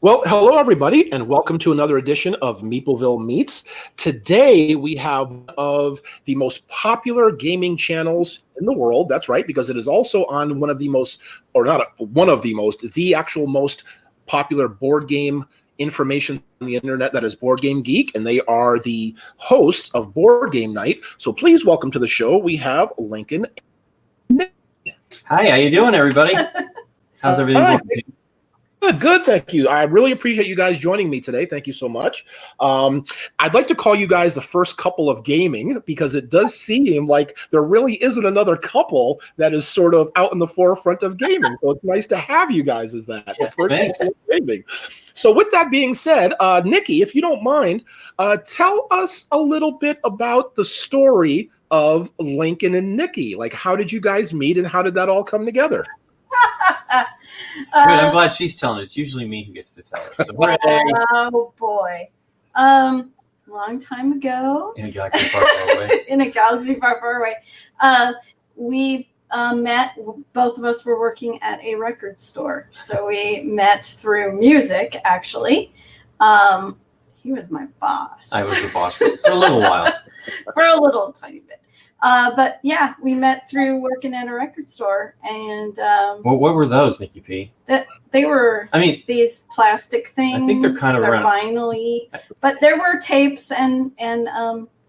Well, hello everybody, and welcome to another edition of Meepleville Meets. Today we have one of the most popular gaming channels in the world. That's right, because it is also on one of the most, or not one of the most, the actual most popular board game information on the internet, that is Board Game Geek, and they are the hosts of Board Game Night. So please welcome to the show. We have Lincoln and Nick. Hi, how you doing, everybody? How's everything going? Good, thank you. I really appreciate you guys joining me today. Thank you so much. I'd like to call you guys the first couple of gaming because it does seem like there really isn't another couple that is sort of out in the forefront of gaming. So it's nice to have you guys as that. The first couple of gaming. So with that being said, Nikki, if you don't mind, tell us a little bit about the story of Lincoln and Nikki. Like, how did you guys meet and how did that all come together? Good. I'm glad she's telling it. It's usually me who gets to tell it. So, oh boy, long time ago in a galaxy far, far away. In a galaxy far, far away, we met. Both of us were working at a record store, so we met through music. Actually, he was my boss. I was the boss for a little while, for a little tiny bit. But yeah, we met through working at a record store, and what were those, Nikki P? They were. I mean, these plastic things. I think they're kind of around. Vinyl-y, but there were tapes and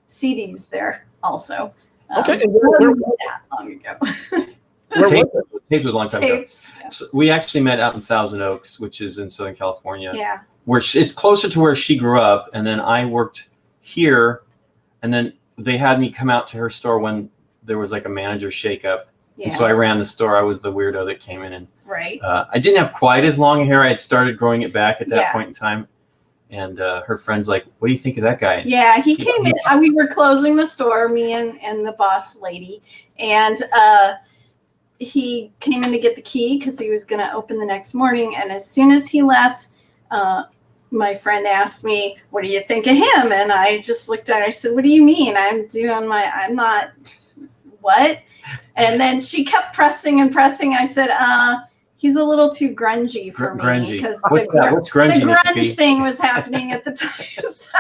CDs there also. Okay, and where that long ago? Tapes was a long time ago. Yeah. So we actually met out in Thousand Oaks, which is in Southern California. Yeah. Where it's closer to where she grew up, and then I worked here, and then they had me come out to her store when there was like a manager shakeup. Yeah. And so I ran the store. I was the weirdo that came in, and I didn't have quite as long hair. I had started growing it back at that point in time. And her friend's like, "What do you think of that guy?" Yeah, he came in. We were closing the store, me and the boss lady, and he came in to get the key because he was going to open the next morning. And as soon as he left, my friend asked me, "What do you think of him?" And I just looked at her. I said, "What do you mean? I'm not what?" And then she kept pressing and pressing. I said, he's a little too grungy for me." Grungy. Because what's grungy? The grunge thing was happening at the time. So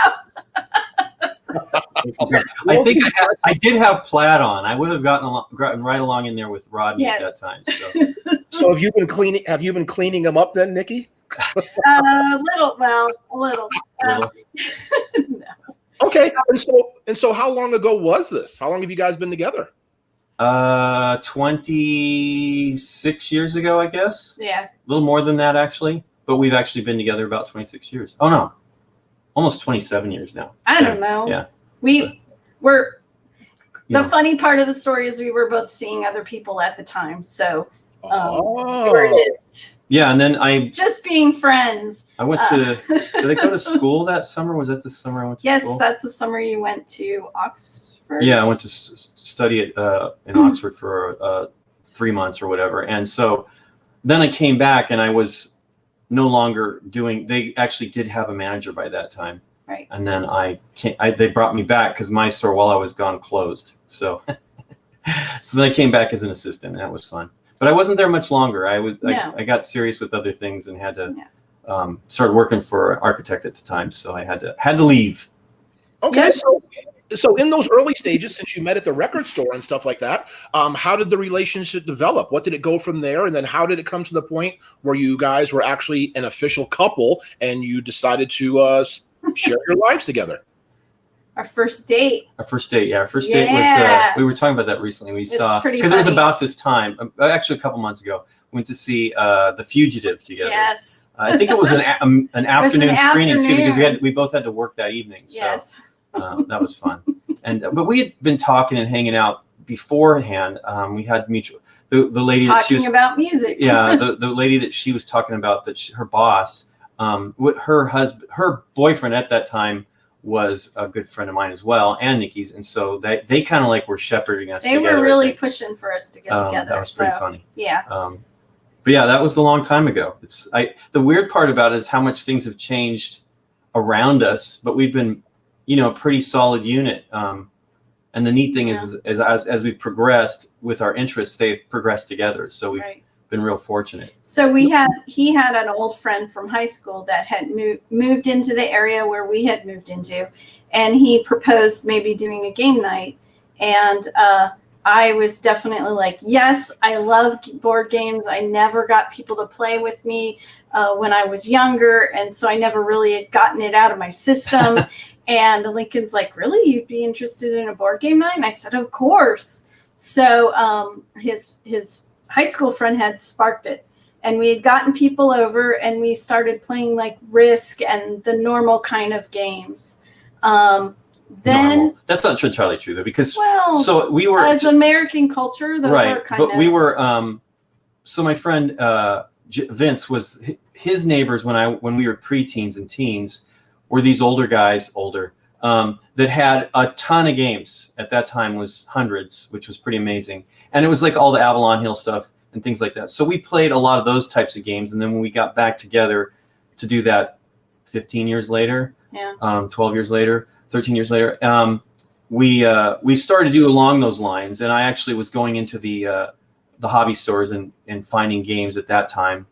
I think I did have plaid on. I would have gotten right along in there with Rodney at that time. So have you been cleaning him up then, Nikki? a little. No. Okay, and so how long ago was this? How long have you guys been together? 26 years ago, I guess. Yeah. A little more than that, actually. But we've actually been together about 26 years. Oh no, almost 27 years now. I don't know. Yeah. We were. The funny part of the story is we were both seeing other people at the time, so we were just. Yeah, and then just being friends. I went to. Did I go to school that summer? Was that the summer I went to school? Yes, that's the summer you went to Oxford. Yeah, I went to study in Oxford for 3 months or whatever, and so then I came back and I was no longer doing. They actually did have a manager by that time, right? And then they brought me back because my store while I was gone closed. So, so then I came back as an assistant, and that was fun. But I wasn't there much longer. I got serious with other things and had to start working for an architect at the time. So I had to leave. Okay, so in those early stages, since you met at the record store and stuff like that, how did the relationship develop? What did it go from there? And then how did it come to the point where you guys were actually an official couple and you decided to share your lives together? Our first date. Our first date was, we were talking about that recently. We saw, because it was about this time, actually a couple months ago, went to see The Fugitive together. Yes. I think it was an afternoon screening too, because we both had to work that evening. So yes. That was fun. But we had been talking and hanging out beforehand. We had mutual, the lady talking that she was about music. Yeah. The lady that she was talking about, her boss, her boyfriend at that time was a good friend of mine as well, and Nikki's, and so they kind of like were shepherding us. They were really pushing for us to get together. That was pretty funny. Yeah. But yeah, that was a long time ago. The weird part about it is how much things have changed around us, but we've been, a pretty solid unit. And the neat thing is as we progressed with our interests, they've progressed together. So we've been real fortunate. So he had an old friend from high school that had moved into the area where we had moved into, and he proposed maybe doing a game night. And I was definitely like, yes, I love board games. I never got people to play with me when I was younger, and so I never really had gotten it out of my system. And Lincoln's like, really? You'd be interested in a board game night? And I said, of course. So his high school friend had sparked it, and we had gotten people over, and we started playing like Risk and the normal kind of games. Then normal. That's not entirely true though, because so we were as American culture, those right, are kind of. But we were so my friend Vince was his neighbors when we were preteens and teens were these older guys, that had a ton of games. At that time was hundreds, which was pretty amazing. And it was like all the Avalon Hill stuff and things like that. So we played a lot of those types of games. And then when we got back together to do that 15 years later, 12 years later, 13 years later, we started to do along those lines. And I actually was going into the hobby stores and finding games at that time.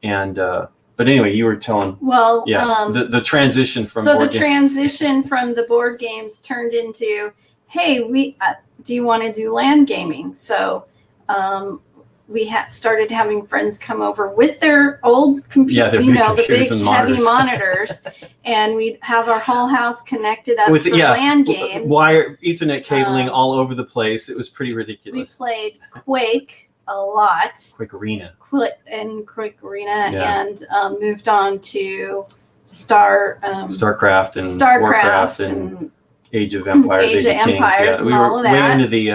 And but anyway, you were telling the transition from board games. Transition from the board games turned into, hey, we do you want to do LAN gaming? So we started having friends come over with their old computer, the big heavy monitors, and we'd have our whole house connected up for LAN games. Wire Ethernet cabling all over the place. It was pretty ridiculous. We played Quake a lot. Quake Arena. And moved on to StarCraft and Warcraft and Age of Empires, Age of Kings. We were way into the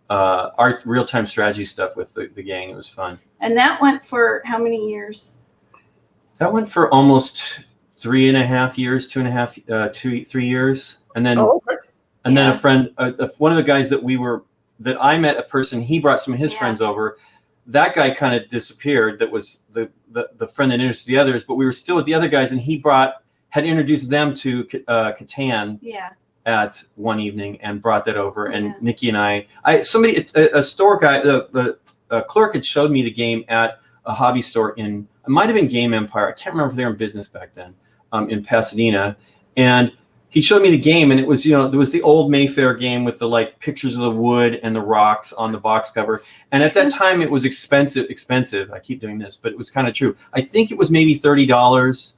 our real-time strategy stuff with the gang. It was fun. And that went for how many years? That went for almost 3.5 years, 3 years, and then then a friend, one of the guys that I met, a person, he brought some of his friends over. That guy kind of disappeared. That was the friend that introduced the others, but we were still with the other guys, and he had introduced them to Catan at one evening and brought that over. And Nikki and a store guy, the clerk had showed me the game at a hobby store it might have been Game Empire. I can't remember if they were in business back then, in Pasadena. And he showed me the game, and it was, there was the old Mayfair game with the like pictures of the wood and the rocks on the box cover. And at that time it was expensive. I keep doing this, but it was kind of true. I think it was maybe $30.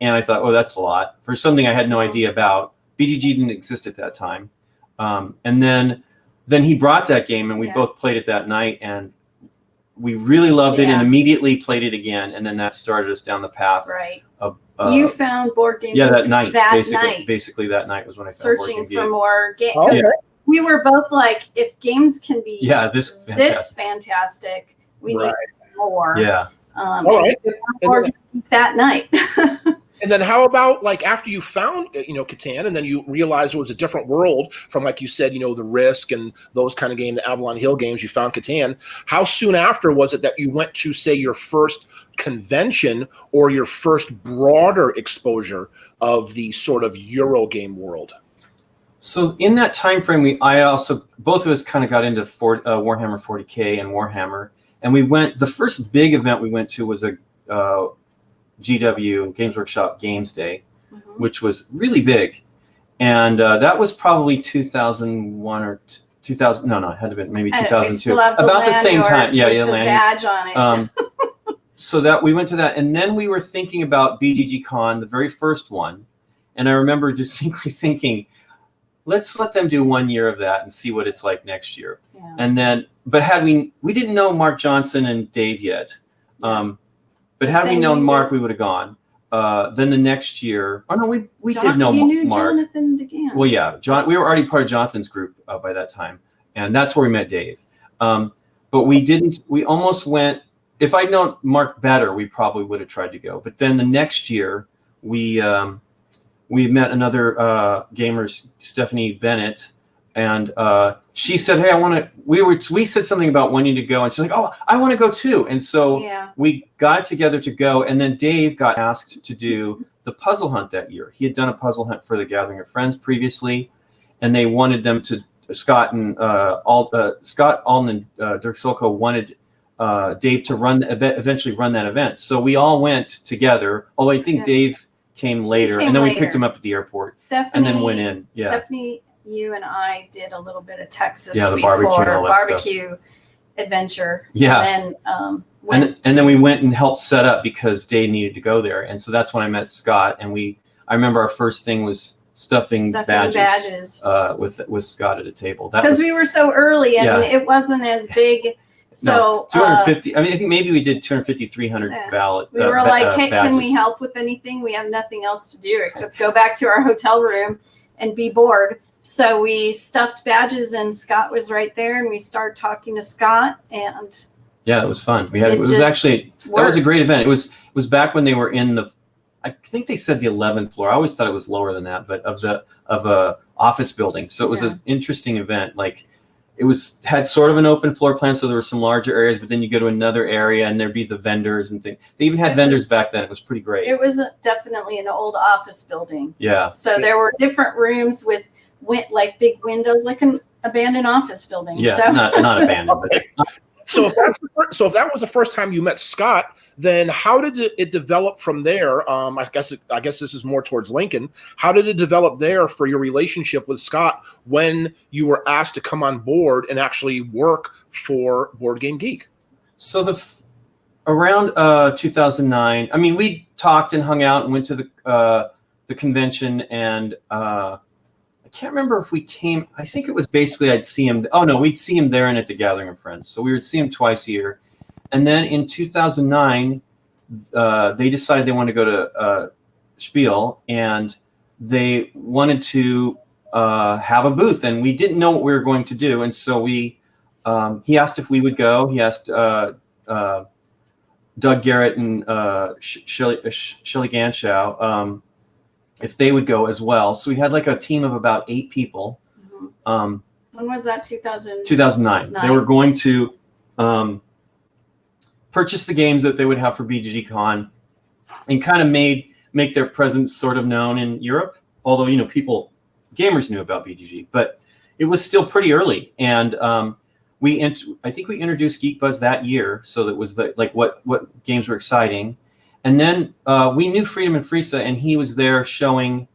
And I thought, oh, that's a lot for something I had no idea about. BGG didn't exist at that time. And then he brought that game, and we both played it that night, and we really loved it and immediately played it again. And then that started us down the path of you found board games. Yeah, that night. Basically that night was when I found searching board game for more games. Okay. We were both like, if games can be this fantastic, we need more. Yeah. All right. That night. And then how about like after you found, Catan, and then you realized it was a different world from, like you said, the Risk and those kind of games, the Avalon Hill games, you found Catan. How soon after was it that you went to, say, your first convention or your first broader exposure of the sort of Euro game world? So in that time frame, both of us kind of got into Warhammer 40K and Warhammer. And the first big event we went to was a GW, Games Workshop Games Day, which was really big. And that was probably 2001 or 2000. No, it had to have been maybe 2002. About the same time. Yeah, the badge on it. So that we went to that. And then we were thinking about BGG Con, the very first one. And I remember distinctly thinking, let's let them do 1 year of that and see what it's like next year. Yeah. And then, but we didn't know Mark Johnson and Dave yet. But had we known Mark, we would have gone. Then the next year, we did know Mark. You knew Jonathan DeGan. Well, yeah, we were already part of Jonathan's group by that time, and that's where we met Dave. But we didn't. We almost went. If I'd known Mark better, we probably would have tried to go. But then the next year, we met another gamer, Stephanie Bennett, and she said, "Hey, I want to." We said something about wanting to go, and she's like, "Oh, I want to go too." And so we got together to go, and then Dave got asked to do the puzzle hunt that year. He had done a puzzle hunt for the Gathering of Friends previously, and they wanted them to. Scott Alden and Dirk Solko wanted Dave to eventually run that event. So we all went together. Although I think Dave came later, and then we picked him up at the airport, and then went in. Yeah. Stephanie, you and I did a little bit of Texas the barbecue adventure. Yeah. And then we went and helped set up because Dave needed to go there, and so that's when I met Scott. And I remember our first thing was stuffing badges. With Scott at a table. Because we were so early and it wasn't as big. So 250. I mean, I think maybe we did 250, 300 ballot. We were like, hey, can we help with anything? We have nothing else to do except go back to our hotel room and be bored. So we stuffed badges, and Scott was right there, and we started talking to Scott, and yeah, it was fun. It was actually that was a great event. It was back when they were in I think they said the 11th floor. I always thought it was lower than that, but of a office building. So it was an interesting event. Like, it had sort of an open floor plan, so there were some larger areas, but then you go to another area and there'd be the vendors and things. They even had vendors back then. It was pretty great. It was definitely an old office building. Yeah. So there were different rooms with like big windows, like an abandoned office building. Yeah, so. not abandoned. But So if that was the first time you met Scott, then how did it develop from there? I guess this is more towards Lincoln. How did it develop there for your relationship with Scott when you were asked to come on board and actually work for Board Game Geek? So around 2009, I mean, we talked and hung out and went to the convention, and I can't remember if we came. I think it was basically I'd see him. Oh no, we'd see him there and at the Gathering of Friends. So we would see him twice a year. And then in 2009, they decided they wanted to go to Spiel, and they wanted to have a booth, and we didn't know what we were going to do. And so he asked if we would go. He asked Doug Garrett and Shelley Ganschow if they would go as well. So we had like a team of about 8 people. When was that? 2009. They were going to purchase the games that they would have for BGG Con, and kind of make their presence sort of known in Europe. Although, gamers knew about BGG, but it was still pretty early. And I think we introduced Geek Buzz that year, so that was what games were exciting. And then we knew Freedom and Friesa, and he was there showing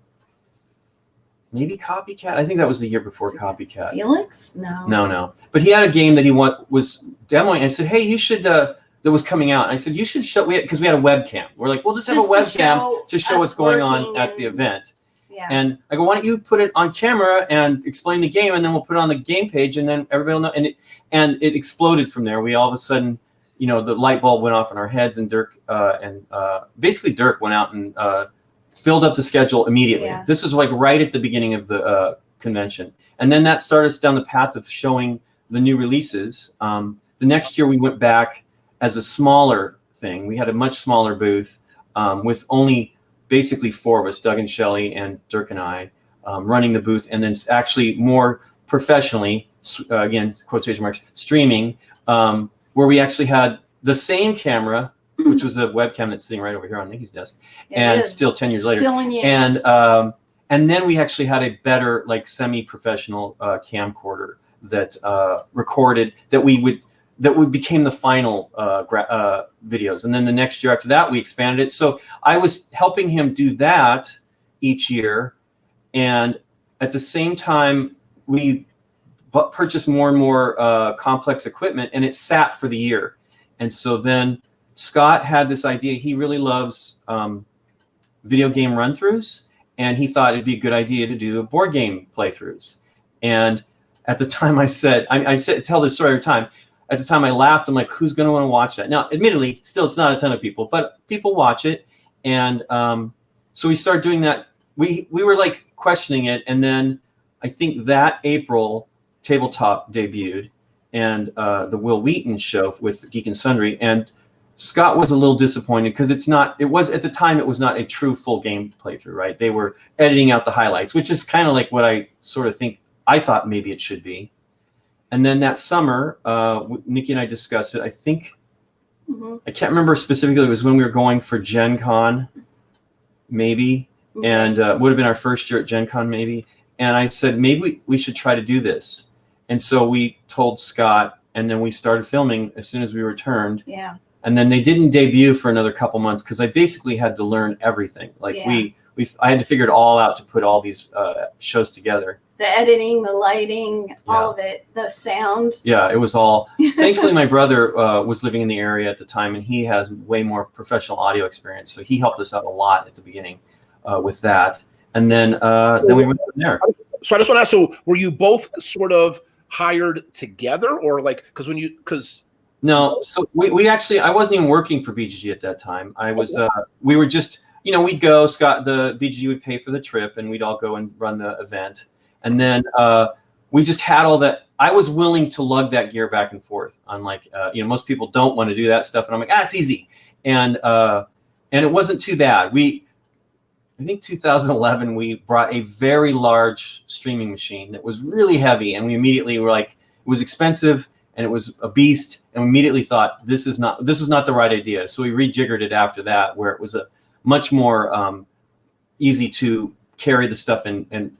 maybe Copycat. I think that was the year before Copycat. Felix? No. No. But he had a game that he was demoing. I said, hey, you should, that was coming out. And I said, you should show, because we had a webcam. We're like, we'll just have a webcam to show what's going on at the event. Yeah. And I go, why don't you put it on camera and explain the game, and then we'll put it on the game page, and then everybody will know. And it exploded from there. We all of a sudden, the light bulb went off in our heads, and Dirk basically Dirk went out and filled up the schedule immediately. Yeah. This was like right at the beginning of the convention. And then that started us down the path of showing the new releases. The next year we went back as a smaller thing. We had a much smaller booth with only basically 4 of us, Doug and Shelley and Dirk and I, running the booth, and then actually more professionally, again, quotation marks, streaming, where we actually had the same camera, which was a webcam that's sitting right over here on Nikki's desk, and still 10 years later. Still in use. And then we actually had a better, like, semi-professional camcorder that recorded that became the final videos. And then the next year after that, we expanded it. So I was helping him do that each year, and at the same time, we purchased more and more complex equipment, and it sat for the year. And so then Scott had this idea. He really loves video game run-throughs, and he thought it'd be a good idea to do board game playthroughs. And at the time I tell this story every time. At the time I laughed. I'm like, who's going to want to watch that? Now, admittedly, still it's not a ton of people, but people watch it. And so we started doing that. We were like questioning it. And then I think that April, Tabletop debuted, and the Will Wheaton show with Geek and Sundry, and Scott was a little disappointed because at the time it was not a true full game playthrough, right? They were editing out the highlights, which is kind of like what I sort of I thought maybe it should be. And then that summer, Nikki and I discussed it. I think I can't remember specifically. It was when we were going for Gen Con, maybe, and would have been our first year at Gen Con, maybe. And I said, maybe we should try to do this. And so we told Scott, and then we started filming as soon as we returned. Yeah. And then they didn't debut for another couple months because I basically had to learn everything. Like I had to figure it all out to put all these shows together. The editing, the lighting, all of it, the sound. Yeah, it was all. Thankfully, my brother was living in the area at the time, and he has way more professional audio experience. So he helped us out a lot at the beginning with that. And then we went from there. So I just want to ask, so were you both sort of hired together, or like, because No, so we actually, I wasn't even working for BGG at that time. I was, we were just, we'd go, Scott, the BGG would pay for the trip, and we'd all go and run the event. And then we just had all that. I was willing to lug that gear back and forth. Unlike, most people don't want to do that stuff. And I'm like, it's easy. And it wasn't too bad. I think 2011, we brought a very large streaming machine that was really heavy. And we immediately were like, it was expensive and it was a beast. And we immediately thought, this is not the right idea. So we rejiggered it after that, where it was a much more easy to carry the stuff and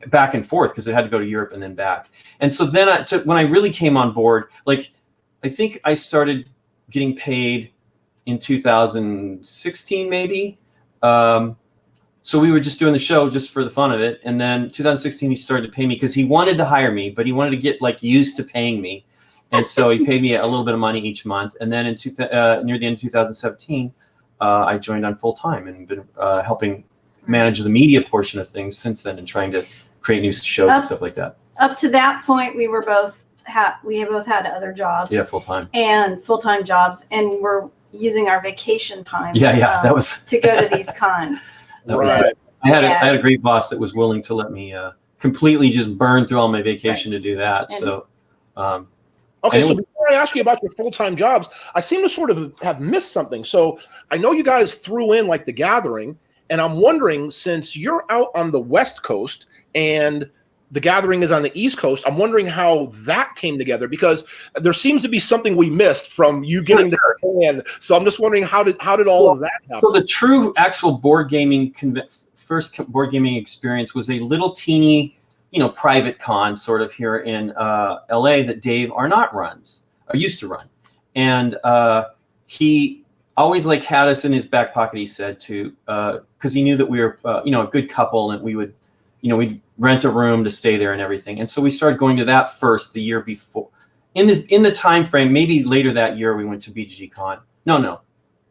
back and forth, because it had to go to Europe and then back. And so then when I really came on board, like, I think I started getting paid in 2016, maybe. So we were just doing the show just for the fun of it. And then 2016, he started to pay me because he wanted to hire me, but he wanted to get like used to paying me. And so he paid me a little bit of money each month. And then near the end of 2017, I joined on full time and been helping manage the media portion of things since then, and trying to create new shows and stuff like that. Up to that point, we both had other jobs. Yeah, full time. And full-time jobs, and we're using our vacation time. That was to go to these cons. Right. I had a great boss that was willing to let me completely just burn through all my vacation to do that. And, so. Okay, so before I ask you about your full-time jobs, I seem to sort of have missed something. So I know you guys threw in like The Gathering, and I'm wondering, since you're out on the West Coast and The Gathering is on the East Coast, I'm wondering how that came together, because there seems to be something we missed from you getting the plan. So I'm just wondering, how did all of that happen? So the true actual board gaming first board gaming experience was a little teeny, private con sort of here in LA that Dave Arnott runs, or used to run. And he always had us in his back pocket, he said, to because he knew that we were a good couple, and we would we'd rent a room to stay there and everything. And so we started going to that first the year before. In the time frame, maybe later that year we went to BGG Con. No.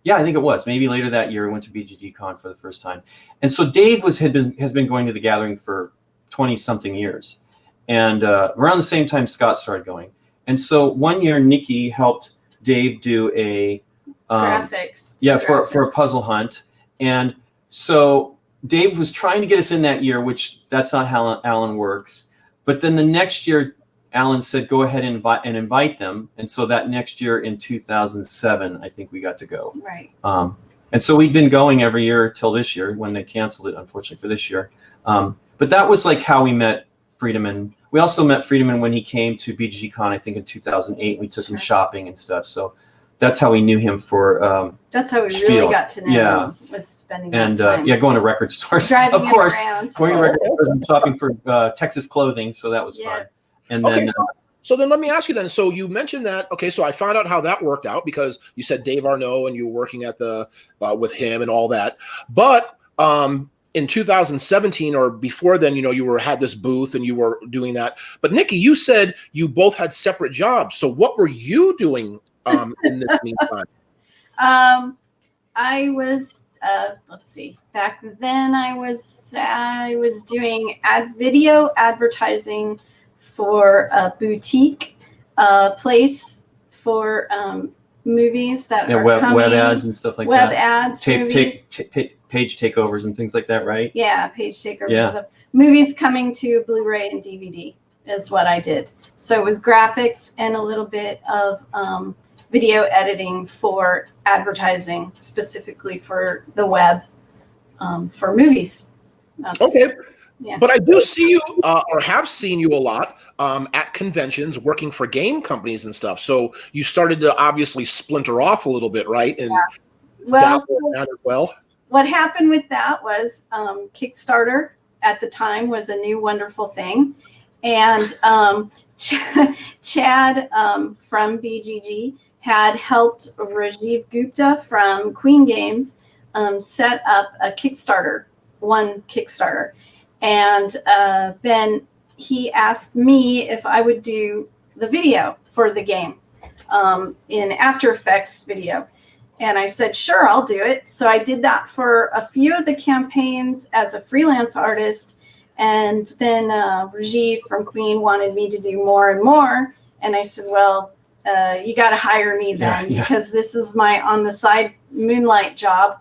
Yeah, I think it was. Maybe later that year we went to BGG Con for the first time. And so Dave has been going to The Gathering for 20-something years. And around the same time Scott started going. And so one year Nikki helped Dave do a graphics. Yeah, for a puzzle hunt. And so Dave was trying to get us in that year, which that's not how Alan works. But then the next year, Alan said, go ahead and invite them. And so that next year in 2007, I think we got to go. Right. And so we'd been going every year till this year, when they canceled it, unfortunately, for this year. But that was like how we met Friedemann. We also met Friedemann when he came to BGG Con, I think in 2008. We took him shopping and stuff. So that's how we knew him for that's how we Spiel. really got to know him, was spending that time. Going to record stores. Driving of course, around. Going to record stores and shopping for Texas clothing, so that was fun. And then so then let me ask you then, so you mentioned that, okay, so I found out how that worked out, because you said Dave Arnault and you were working at the with him and all that. But in 2017 or before then, you had this booth and you were doing that. But Nikki, you said you both had separate jobs. So what were you doing in this meantime? I was let's see. Back then, I was doing video advertising for a boutique place for movies that are coming. Web ads and stuff like web that. Ads, movies. Page takeovers and things like that, right? Yeah, page takeovers. Yeah. Stuff. Movies coming to Blu-ray and DVD is what I did. So it was graphics and a little bit of video editing for advertising, specifically for the web, for movies. Okay. Yeah. But I do see you, or have seen you a lot at conventions working for game companies and stuff. So you started to obviously splinter off a little bit, right? And well, that as well. What happened with that was Kickstarter at the time was a new wonderful thing. And Chad from BGG had helped Rajiv Gupta from Queen Games set up a Kickstarter, one Kickstarter. And then he asked me if I would do the video for the game in After Effects video. And I said, sure, I'll do it. So I did that for a few of the campaigns as a freelance artist. And then Rajiv from Queen wanted me to do more and more. And I said, well, you got to hire me then, because this is my on the side moonlight job.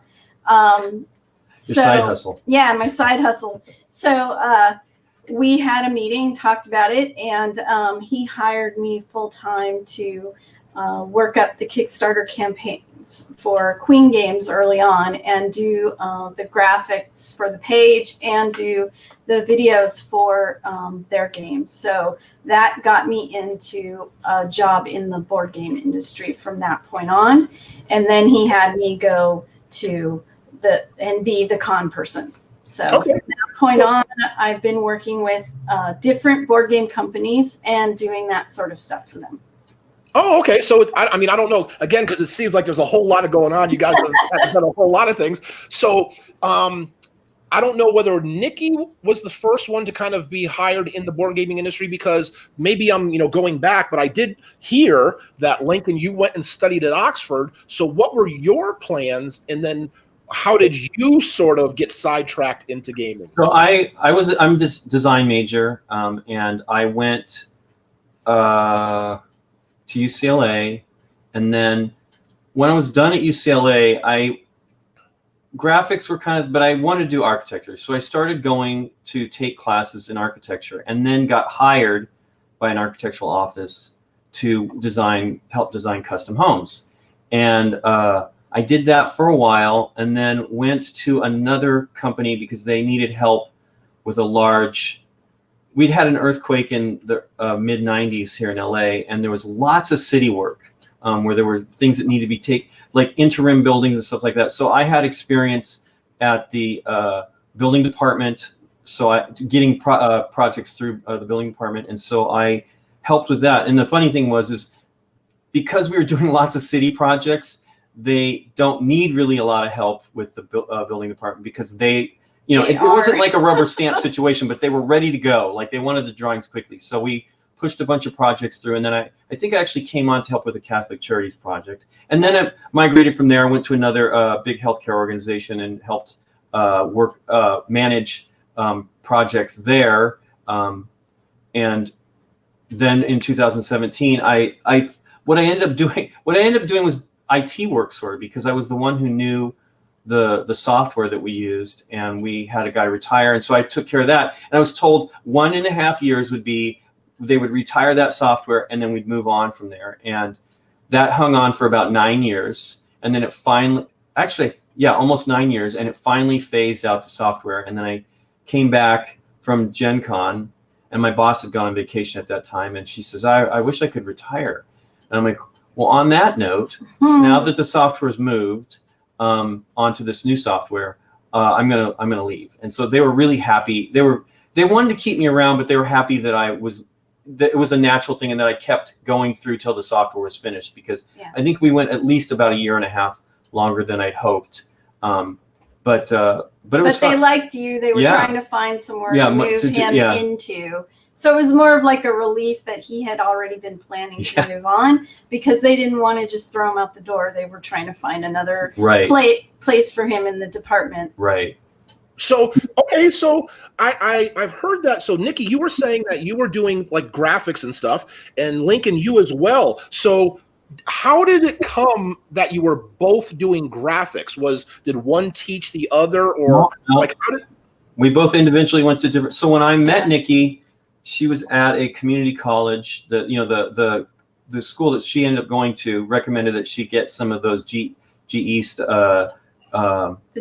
Your side hustle. Yeah, my side hustle. So we had a meeting, talked about it, and he hired me full time to work up the Kickstarter campaigns for Queen Games early on, and do the graphics for the page and do the videos for their games. So that got me into a job in the board game industry from that point on. And then he had me go to and be the con person. So from that point on, I've been working with different board game companies and doing that sort of stuff for them. Oh, okay. So, I mean, I don't know, again, because it seems like there's a whole lot of going on. You guys have done a whole lot of things. So, I don't know whether Nikki was the first one to kind of be hired in the board gaming industry, because maybe I'm, going back, but I did hear that, Lincoln, you went and studied at Oxford. So what were your plans? And then how did you sort of get sidetracked into gaming? So I'm just design major, and I went to UCLA, and then when I was done at UCLA, graphics were but I wanted to do architecture. So I started going to take classes in architecture, and then got hired by an architectural office to help design custom homes. And I did that for a while, and then went to another company because they needed help with we'd had an earthquake in the mid 90s here in LA, and there was lots of city work where there were things that needed to be taken, like interim buildings and stuff like that. So I had experience at the building department, so getting projects through the building department, and so I helped with that. And the funny thing is because we were doing lots of city projects, they don't need really a lot of help with the building department, because it wasn't like a rubber stamp situation, but they were ready to go. Like, they wanted the drawings quickly. So we pushed a bunch of projects through. And then I think I actually came on to help with the Catholic Charities Project. And then I migrated from there. I went to another big healthcare organization and helped manage projects there. And then in 2017, what I ended up doing was IT work, sort of, because I was the one who knew the software that we used, and we had a guy retire, and so I took care of that. And I was told 1.5 years they would retire that software, and then we'd move on from there. And that hung on for about 9 years, and then it finally, almost 9 years, and it finally phased out the software. And then I came back from Gen Con, and my boss had gone on vacation at that time, and she says, I wish I could retire. And I'm like, well, on that note, now that the software's moved onto this new software, I'm gonna leave. And so they were really happy. They wanted to keep me around, but they were happy that it was a natural thing, and that I kept going through till the software was finished, because I think we went at least about 1.5 years longer than I'd hoped. But it was fun. They liked you. They were trying to find somewhere to move him into. So it was more of like a relief that he had already been planning to move on, because they didn't want to just throw him out the door. They were trying to find another place for him in the department. Right. So, okay, so I've heard that. So, Nikki, you were saying that you were doing like graphics and stuff, and Lincoln, you as well. So, how did it come that you were both doing graphics? Did one teach the other, or no. Like how did? We both individually went to different. So when I met Nikki, she was at a community college. The school that she ended up going to recommended that she get some of those GE the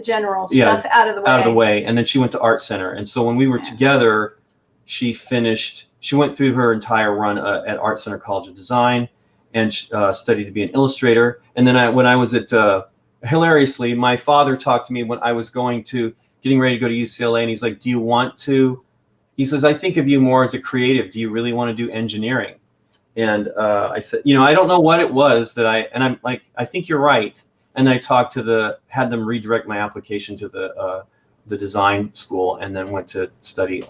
general stuff out of the way. And then she went to Art Center. And so when we were together, she went through her entire run at Art Center College of Design, and studied to be an illustrator. And then when I was at, hilariously, my father talked to me when I was getting ready to go to UCLA, and he's like, do you want to he says, I think of you more as a creative. Do you really want to do engineering? And I said, I don't know what it was that I'm like, I think you're right. And I talked to had them redirect my application to the design school, and then went to study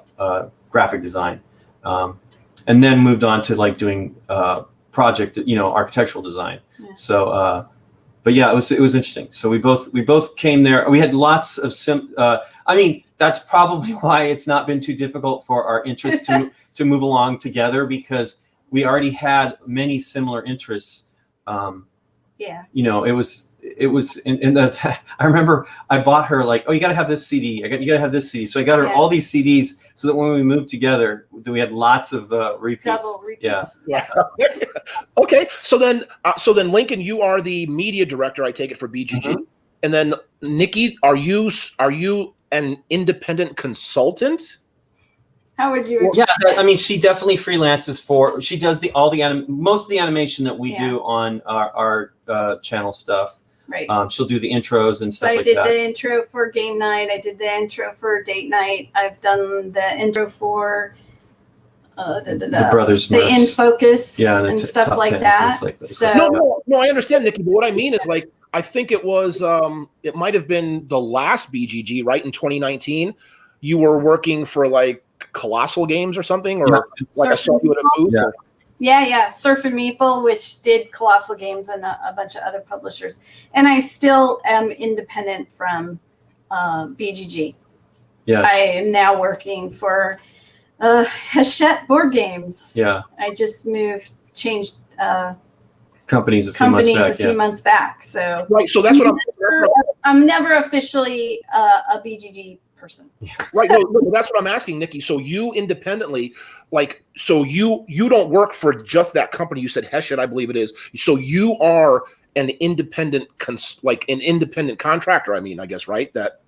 graphic design, and then moved on to like doing project, architectural design. Yeah. So, but yeah, it was interesting. So we both came there. We had lots of that's probably why it's not been too difficult for our interests to move along together, because we already had many similar interests. It was in the, I remember I bought her like, oh, you got to have this CD. You got to have this CD. So I got her all these CDs so that when we moved together, we had lots of repeats. Double repeats. Yeah. Okay. So then Lincoln, you are the media director, I take it, for BGG. Mm-hmm. And then Nikki, are you an independent consultant? How would you explain? Yeah, I mean, she definitely freelances she does most of the animation that we do on our channel stuff. Right. She'll do the intros and stuff like that. So I did the intro for game night. I did the intro for date night. I've done the intro for the Brothers the In Focus and stuff like that. So no, I understand, Nikki. But what I mean is, like, I think it was it might have been the last BGG, right, in 2019. You were working for like Colossal Games or something, or like I saw you at a booth. Yeah, Surf and Meeple, which did Colossal Games and a bunch of other publishers. And I still am independent from BGG. Yeah, I am now working for Hachette Board Games. Yeah, I just changed companies a few months back. So right, so that's I'm never officially a BGG person. Right. No, that's what I'm asking, Nikki. So you independently, you don't work for just that company. You said Hachette, I believe it is. So you are an independent, an independent contractor. I mean, I guess, right? That.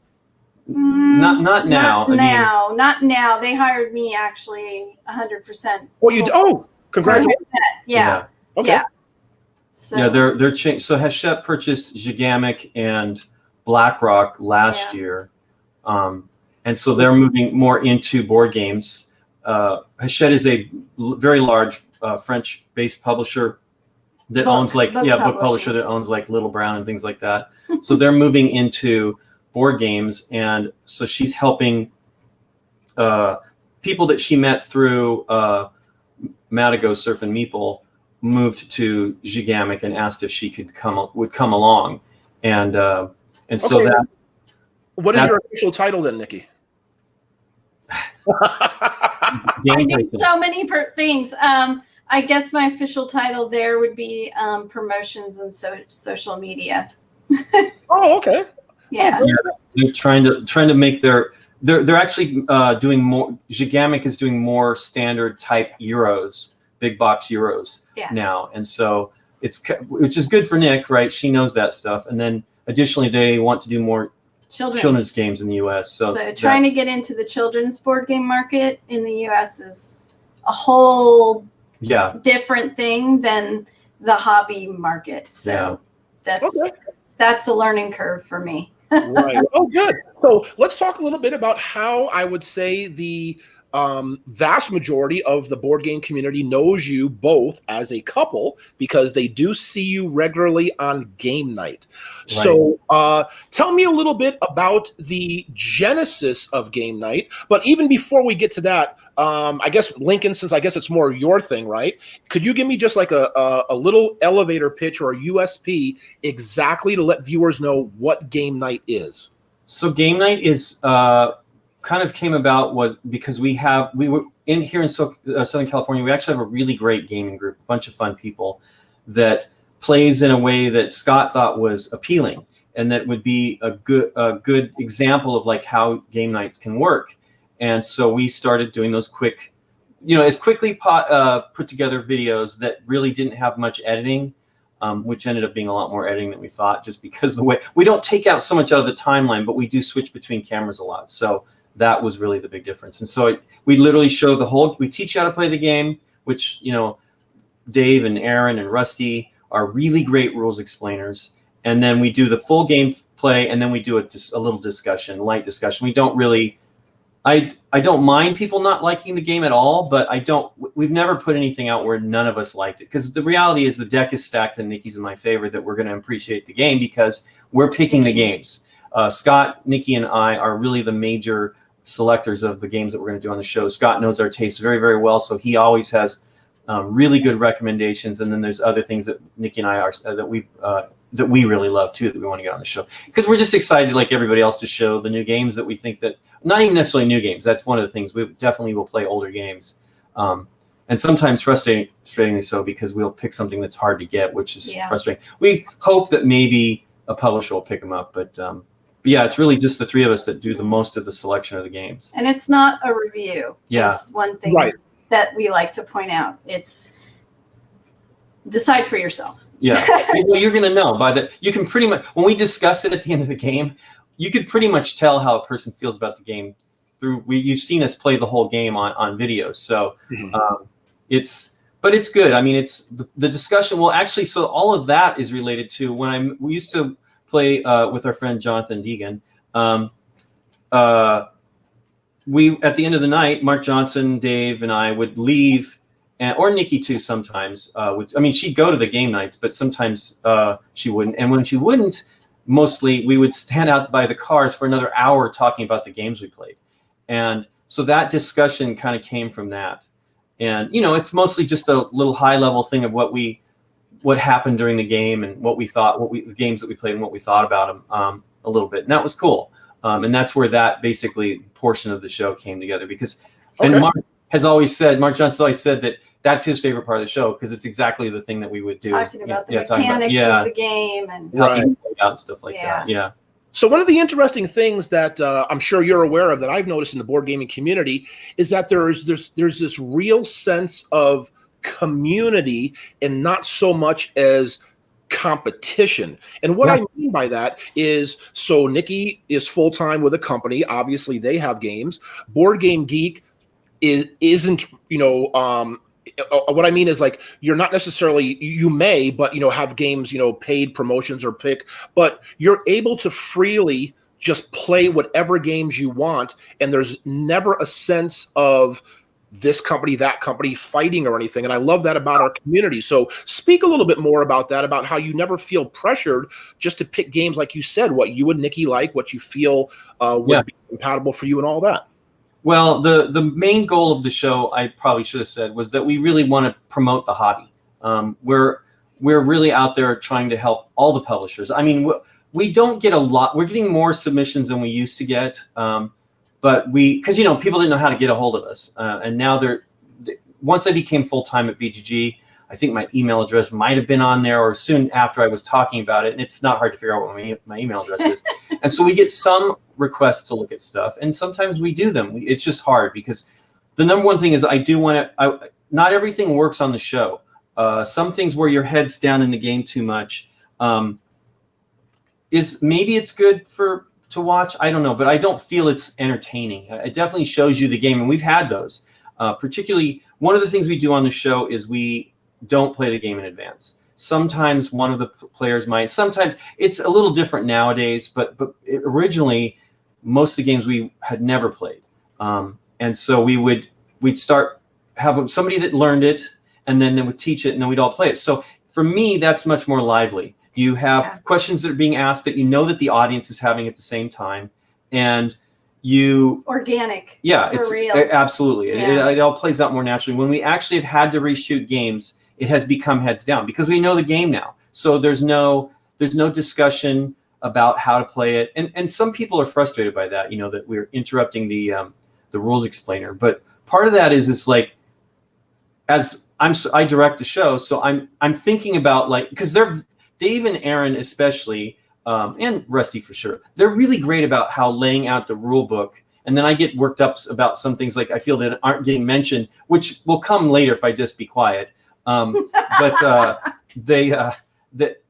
Not now. Not now. They hired me actually 100%. Well, you congratulations. Yeah. Okay. Yeah. So they're changed. So Hachette purchased Gigamic and BlackRock last year. And so they're moving more into board games. Hachette is a very large French-based publisher that owns book publisher that owns like Little Brown and things like that. So they're moving into board games, and so she's helping people that she met through Madigo Surf and Meeple moved to Gigamic and asked if she would come along, and so that. What is your official title then, Nikki? I do so many things. I guess my official title there would be promotions and social media. Oh, okay. Yeah. They're trying to make they're actually doing more. Gigamic is doing more standard type Euros, big box Euros now, and so which is good for Nick, right? She knows that stuff, and then additionally they want to do more children's games in the U.S. So trying to get into the children's board game market in the U.S. is a whole different thing than the hobby market. So that's a learning curve for me. Right. Oh, good. So let's talk a little bit about how I would say the vast majority of the board game community knows you both as a couple, because they do see you regularly on game night. Right. So tell me a little bit about the genesis of game night. But even before we get to that, I guess, Lincoln, since I guess it's more your thing, right? Could you give me just like a little elevator pitch or a USP exactly to let viewers know what game night is? So game night is kind of came about was because we were here in Southern California. We actually have a really great gaming group, a bunch of fun people that plays in a way that Scott thought was appealing and that would be a good example of like how game nights can work. And so we started doing those quick, as quickly put together videos that really didn't have much editing, which ended up being a lot more editing than we thought, just because the way we don't take out so much out of the timeline, but we do switch between cameras a lot. So that was really the big difference. And so we literally show we teach you how to play the game, which, Dave and Aaron and Rusty are really great rules explainers. And then we do the full game play, and then we do a little discussion, light discussion. We don't really, I don't mind people not liking the game at all, but we've never put anything out where none of us liked it, because the reality is the deck is stacked and Nikki's in my favor that we're going to appreciate the game because we're picking the games. Scott, Nikki, and I are really the major selectors of the games that we're going to do on the show. Scott knows our taste very, very well, so he always has really good recommendations, and then there's other things that Nikki and I are that we really love too, that we want to get on the show, because we're just excited, like everybody else, to show the new games that we think that, not even necessarily new games. That's one of the things. We definitely will play older games, and sometimes frustratingly so, because we'll pick something that's hard to get, which is frustrating. We hope that maybe a publisher will pick them up, but yeah, it's really just the three of us that do the most of the selection of the games. And it's not a review. Yeah. It's one thing that we like to point out. It's decide for yourself. Yeah. Well, you're going to know you can pretty much, when we discuss it at the end of the game, you could pretty much tell how a person feels about the game through, you've seen us play the whole game on videos. So but it's good. I mean, it's the discussion. Well, actually, so all of that is related to we used to play with our friend Jonathan Deegan. We, at the end of the night, Mark Johnson, Dave, and I would leave, or Nikki too sometimes. She'd go to the game nights, but sometimes she wouldn't. And when she wouldn't, mostly we would stand out by the cars for another hour talking about the games we played. And so that discussion kind of came from that. And, it's mostly just a little high level thing of what happened during the game and what we thought, the games that we played and what we thought about them a little bit. And that was cool. And that's where that basically portion of the show came together, because, and Mark Johnson's always said that that's his favorite part of the show, because it's exactly the thing that we would do. Talking about the mechanics of the game and stuff like that. Yeah. So one of the interesting things that I'm sure you're aware of that I've noticed in the board gaming community is that there's this real sense of community and not so much as competition. And what I mean by that is, so Nikki is full-time with a company. Obviously, they have games. Board Game Geek isn't, what I mean is, like, you're not necessarily, you may, but, have games, paid promotions or pick, but you're able to freely just play whatever games you want. And there's never a sense of this company, that company fighting or anything. And I love that about our community. So speak a little bit more about that, about how you never feel pressured just to pick games, like you said, what you and Nikki like, what you feel would be compatible for you and all that. Well, the main goal of the show, I probably should have said, was that we really want to promote the hobby. We're really out there trying to help all the publishers. I mean, we don't get a lot. We're getting more submissions than we used to get. But because people didn't know how to get a hold of us, and now once I became full-time at BGG, I think my email address might have been on there, or soon after I was talking about it, and it's not hard to figure out what my email address is. And so we get some requests to look at stuff, and sometimes we do them. It's just hard, because the number one thing is I do want to. Not everything works on the show. Some things where your head's down in the game too much is maybe it's good to watch, I don't know, but I don't feel it's entertaining. It definitely shows you the game, and we've had those. Particularly, one of the things we do on the show is we don't play the game in advance. Sometimes one of the players might. Sometimes it's a little different nowadays, but originally, most of the games we had never played, and so we'd start have somebody that learned it, and then they would teach it, and then we'd all play it. So for me, that's much more lively. You have questions that are being asked that that the audience is having at the same time, and organic. Yeah, for real. Absolutely. Yeah. It all plays out more naturally. When we actually have had to reshoot games, it has become heads down, because we know the game now. So there's no discussion about how to play it, and some people are frustrated by that. That we're interrupting the rules explainer. But part of that is it's like, as I direct the show, so I'm thinking about, like, because Dave and Aaron especially, and Rusty for sure, they're really great about how laying out the rule book. And then I get worked up about some things, like I feel that aren't getting mentioned, which will come later if I just be quiet. But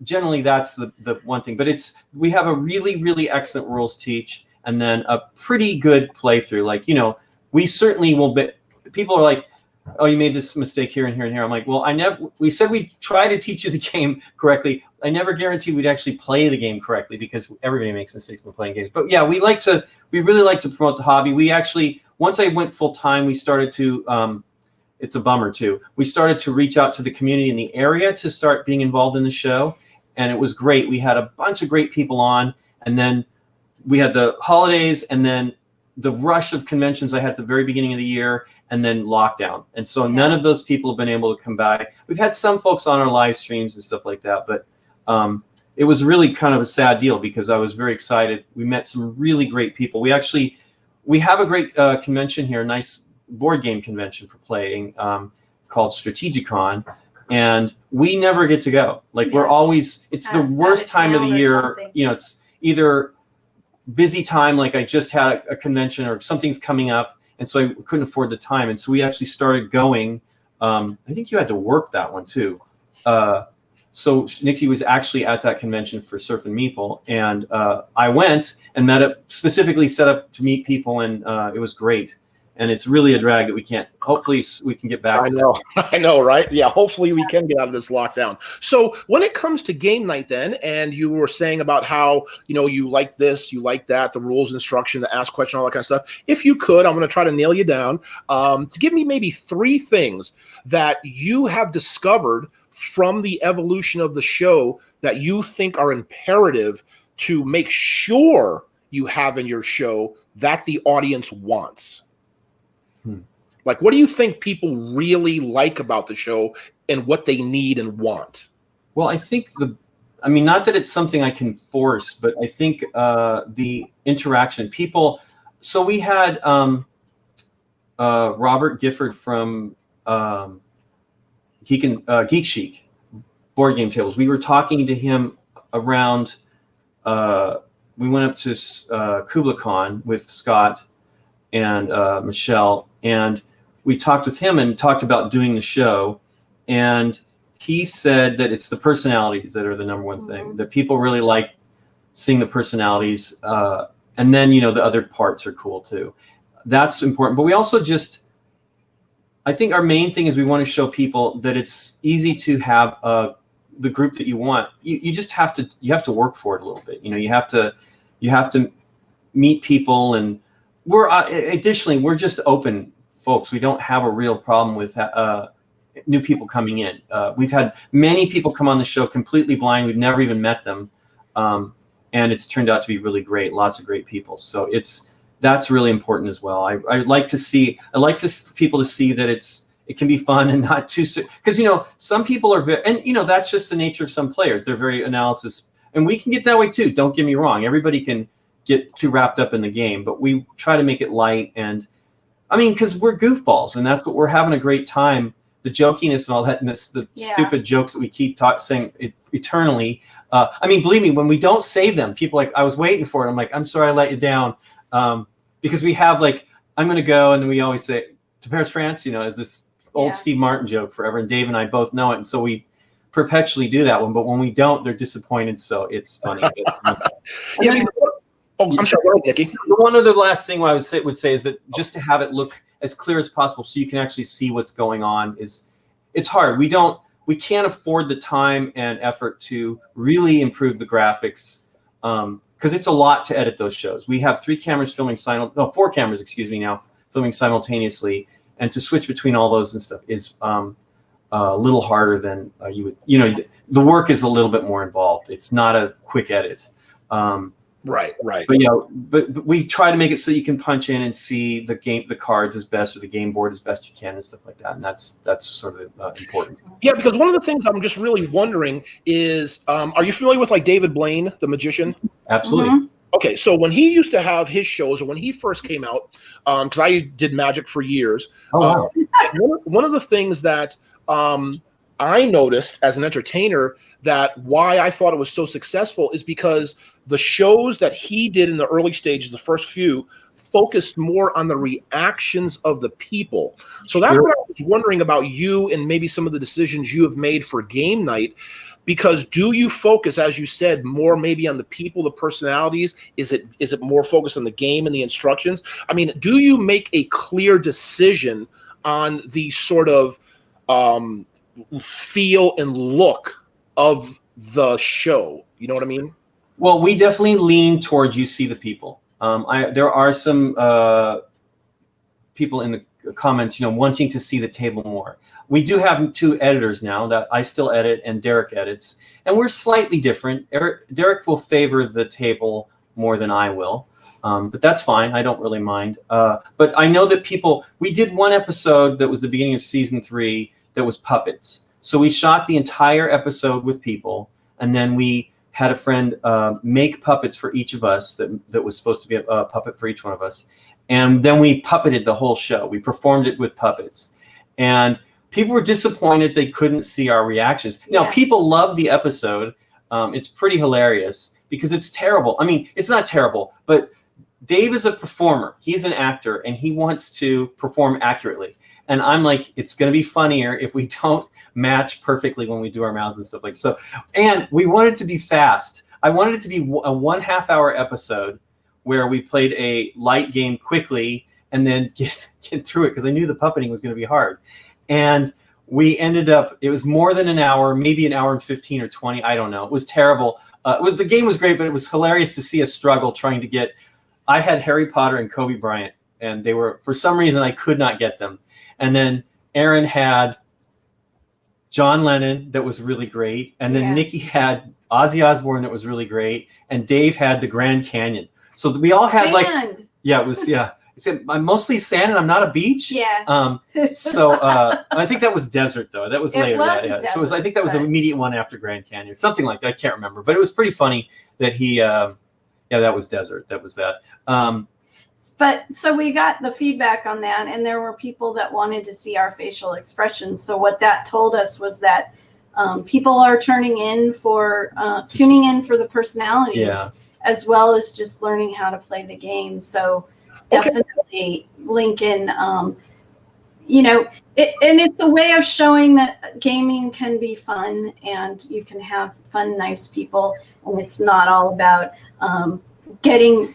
generally that's the one thing. But we have a really, really excellent rules teach, and then a pretty good playthrough. Like, we certainly will be. People are like, oh, you made this mistake here and here and here. I'm like, well, we said we'd try to teach you the game correctly. I never guaranteed we'd actually play the game correctly, because everybody makes mistakes when playing games. But yeah, we really like to promote the hobby. We actually once I went full time, we started to. It's a bummer too. We started to reach out to the community in the area to start being involved in the show, and it was great. We had a bunch of great people on, and then we had the holidays, and then the rush of conventions I had at the very beginning of the year, and then lockdown. And so none of those people have been able to come by. We've had some folks on our live streams and stuff like that, but it was really kind of a sad deal because I was very excited. We met some really great people. We have a great convention here, a nice board game convention for playing called Strategicon, and we never get to go. Like we're always, it's the worst time of the year. You know, it's either busy time, like I just had a convention or something's coming up, and so I couldn't afford the time, and so we actually started going. I think you had to work that one too. So Nikki was actually at that convention for Surf and Meeple, and I went and met up, specifically set up to meet people, and it was great. And it's really a drag that we can't. Hopefully, we can get back. I know, right? Yeah, hopefully we can get out of this lockdown. So when it comes to game night, then, and you were saying about how you like this, you like that, the rules, instruction, the ask question, all that kind of stuff. If you could, I'm going to try to nail you down to give me maybe 3 things that you have discovered from the evolution of the show that you think are imperative to make sure you have in your show that the audience wants. Like, what do you think people really like about the show and what they need and want? Well, I think not that it's something I can force, but I think the interaction, people. So we had Robert Gifford from Geek Chic board game tables. We were talking to him around. We went up to KublaCon with Scott and Michelle, and we talked with him and talked about doing the show, and he said that it's the personalities that are the number one thing, that people really like seeing the personalities, and then the other parts are cool too. That's important. But we also I think our main thing is we want to show people that it's easy to have the group that you want. You just have to work for it a little bit. You have to meet people, and we're just open folks. We don't have a real problem with new people coming in. We've had many people come on the show completely blind. We've never even met them, and it's turned out to be really great. Lots of great people. So that's really important as well. I like people to see that it can be fun and not too, because some people are very, and that's just the nature of some players. They're very analysis, and we can get that way too. Don't get me wrong. Everybody can get too wrapped up in the game, but we try to make it light, and because we're goofballs, and that's what we're having a great time. The jokiness and all that, and the stupid jokes that we keep saying eternally. Believe me, when we don't say them, people I was waiting for it. I'm like, I'm sorry I let you down, because we have I'm going to go, and then we always say to Paris, France. Is this old Steve Martin joke forever, and Dave and I both know it, and so we perpetually do that one. But when we don't, they're disappointed. So it's funny. I'm sorry, go ahead, Nikki. One other last thing I would say is that just to have it look as clear as possible so you can actually see what's going on it's hard. We can't afford the time and effort to really improve the graphics because it's a lot to edit those shows. We have 4 cameras now filming simultaneously, and to switch between all those and stuff is a little harder than you would. The work is a little bit more involved. It's not a quick edit. Right. But we try to make it so you can punch in and see the cards as best, or the game board as best you can, and stuff like that. And that's sort of important. Yeah, because one of the things I'm just really wondering is, are you familiar with David Blaine, the magician? Absolutely. Mm-hmm. Okay, so when he used to have his shows, or when he first came out, because I did magic for years. Oh, wow. One of the things that I noticed as an entertainer, that why I thought it was so successful, is because the shows that he did in the early stages, the first few, focused more on the reactions of the people. So that's what I was wondering about you, and maybe some of the decisions you have made for game night. Because do you focus, as you said, more maybe on the people, the personalities? Is it more focused on the game and the instructions? Do you make a clear decision on the sort of feel and look of the show? You know what I mean? Well, we definitely lean towards you see the people. There are some people in the comments, wanting to see the table more. We do have 2 editors now that I still edit and Derek edits, and we're slightly different. Derek will favor the table more than I will, but that's fine. I don't really mind. But I know that we did one episode that was the beginning of season 3 that was puppets. So we shot the entire episode with people, and then we had a friend make puppets for each of us that was supposed to be a puppet for each one of us. And then we puppeted the whole show. We performed it with puppets. And people were disappointed they couldn't see our reactions. Now, people love the episode. It's pretty hilarious because it's terrible. I mean, it's not terrible, but Dave is a performer. He's an actor, and he wants to perform accurately. And I'm like, it's going to be funnier if we don't match perfectly when we do our mouths and stuff like so. And we wanted it to be fast. I wanted it to be a 1.5 hour episode where we played a light game quickly and then get through it because I knew the puppeting was going to be hard. And we ended up, it was more than an hour, maybe an hour and 15 or 20. I don't know. It was terrible. The game was great, but it was hilarious to see a struggle trying to get. I had Harry Potter and Kobe Bryant, and they were, for some reason, I could not get them. And then Aaron had John Lennon that was really great. And then Nikki had Ozzy Osbourne that was really great. And Dave had the Grand Canyon. So we all had sand. It was, I'm mostly sand and I'm not a beach. Yeah. So I think that was desert though. That was later. Desert, so I think that was the immediate one after Grand Canyon, something like that. I can't remember, but it was pretty funny that he, that was desert. That was that. But so we got the feedback on that, and there were people that wanted to see our facial expressions. So what that told us was that people are tuning in for the personalities as well as just learning how to play the game. So definitely Lincoln, and it's a way of showing that gaming can be fun and you can have fun, nice people, and it's not all about getting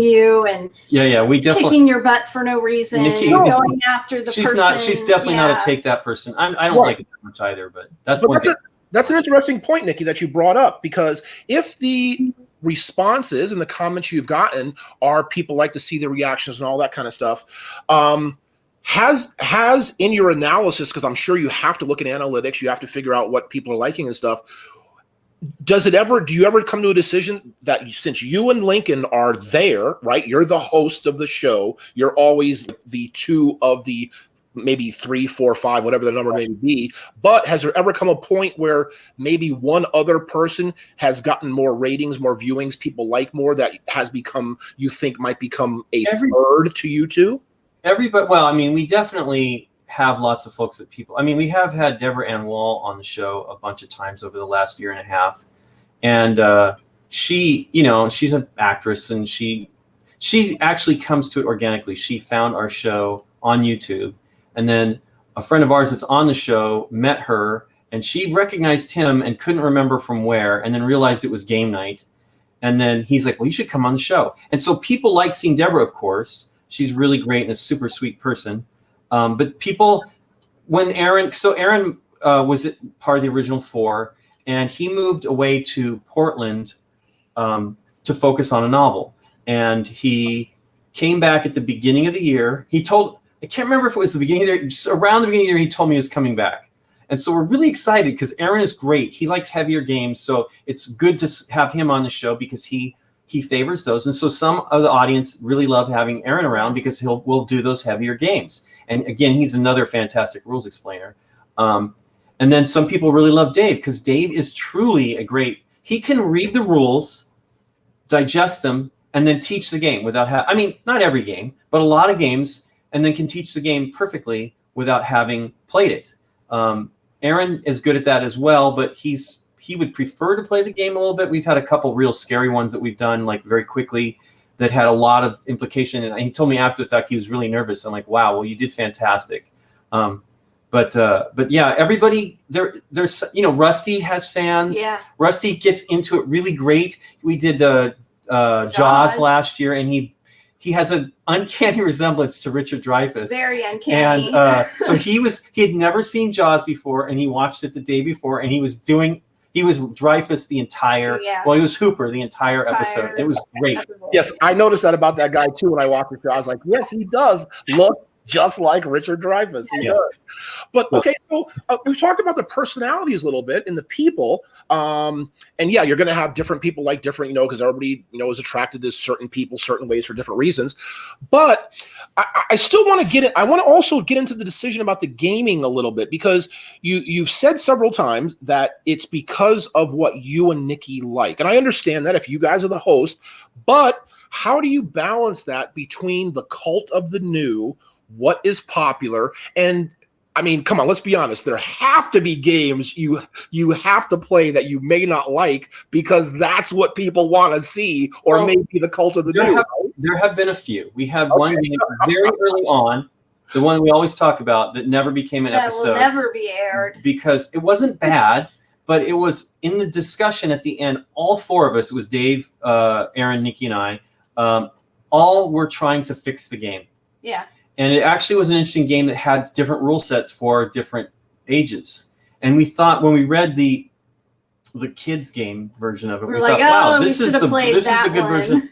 you and we definitely kicking your butt for no reason, Nikki, going after the person. She's definitely not a take that person. I don't like it that much either, but that's one thing. That's an interesting point, Nikki, that you brought up, because if the responses and the comments you've gotten are people like to see the reactions and all that kind of stuff, has in your analysis, because I'm sure you have to look at analytics, you have to figure out what people are liking and stuff. Do you ever come to a decision that since you and Lincoln are there, right? You're the host of the show. You're always the 2 of the maybe 3, 4, 5, whatever the number may be. But has there ever come a point where maybe one other person has gotten more ratings, more viewings, people like more, that has become, you think might become a third to you two? Everybody. Well, I mean, we definitely have lots of folks that people. I mean, we have had Deborah Ann Wall on the show a bunch of times over the last year and a half, and she, she's an actress, and she actually comes to it organically. She found our show on YouTube, and then a friend of ours that's on the show met her, and she recognized him and couldn't remember from where, and then realized it was game night, and then he's like, "Well, you should come on the show." And so people like seeing Deborah, of course. She's really great and a super sweet person. But people, when Aaron was part of the original 4, and he moved away to Portland to focus on a novel. And he came back at the beginning of the year. I can't remember if it was the beginning of the year, just around the beginning of the year, he told me he was coming back. And so we're really excited because Aaron is great. He likes heavier games. So it's good to have him on the show because he favors those. And so some of the audience really love having Aaron around because we'll do those heavier games. And again, he's another fantastic rules explainer. And then some people really love Dave because Dave is truly he can read the rules, digest them, and then teach the game without not every game, but a lot of games, and then can teach the game perfectly without having played it. Aaron is good at that as well, but he would prefer to play the game a little bit. We've had a couple real scary ones that we've done like very quickly that had a lot of implication. And he told me after the fact he was really nervous. I'm like, wow, well, you did fantastic. But yeah, everybody there's Rusty has fans. Yeah. Rusty gets into it really great. We did Jaws last year, and he has an uncanny resemblance to Richard Dreyfuss. Very uncanny. And so he had never seen Jaws before, and he watched it the day before, and he was Dreyfuss the entire, he was Hooper the entire episode. It was great. Yes, I noticed that about that guy too when I walked the show. I was like, yes, he does look Just like Richard Dreyfuss. Yes. But okay, so we've talked about the personalities a little bit and the people. And yeah, you're going to have different people like different, because everybody, is attracted to certain people, certain ways for different reasons. But I still want to get it. I want to also get into the decision about the gaming a little bit, because you've said several times that it's because of what you and Nikki like. And I understand that if you guys are the host, but how do you balance that between the cult of the new, what is popular, and I mean, come on, let's be honest. There have to be games you have to play that you may not like because that's what people want to see, or maybe the cult of the new. There have been a few. We had one game very early on, the one we always talk about, that never became an episode. That will never be aired. Because it wasn't bad, but it was in the discussion at the end, all four of us, it was Dave, Aaron, Nikki, and I, all were trying to fix the game. Yeah. And it actually was an interesting game that had different rule sets for different ages. And we thought, when we read the kids game version of it, we thought, wow, this is the good version.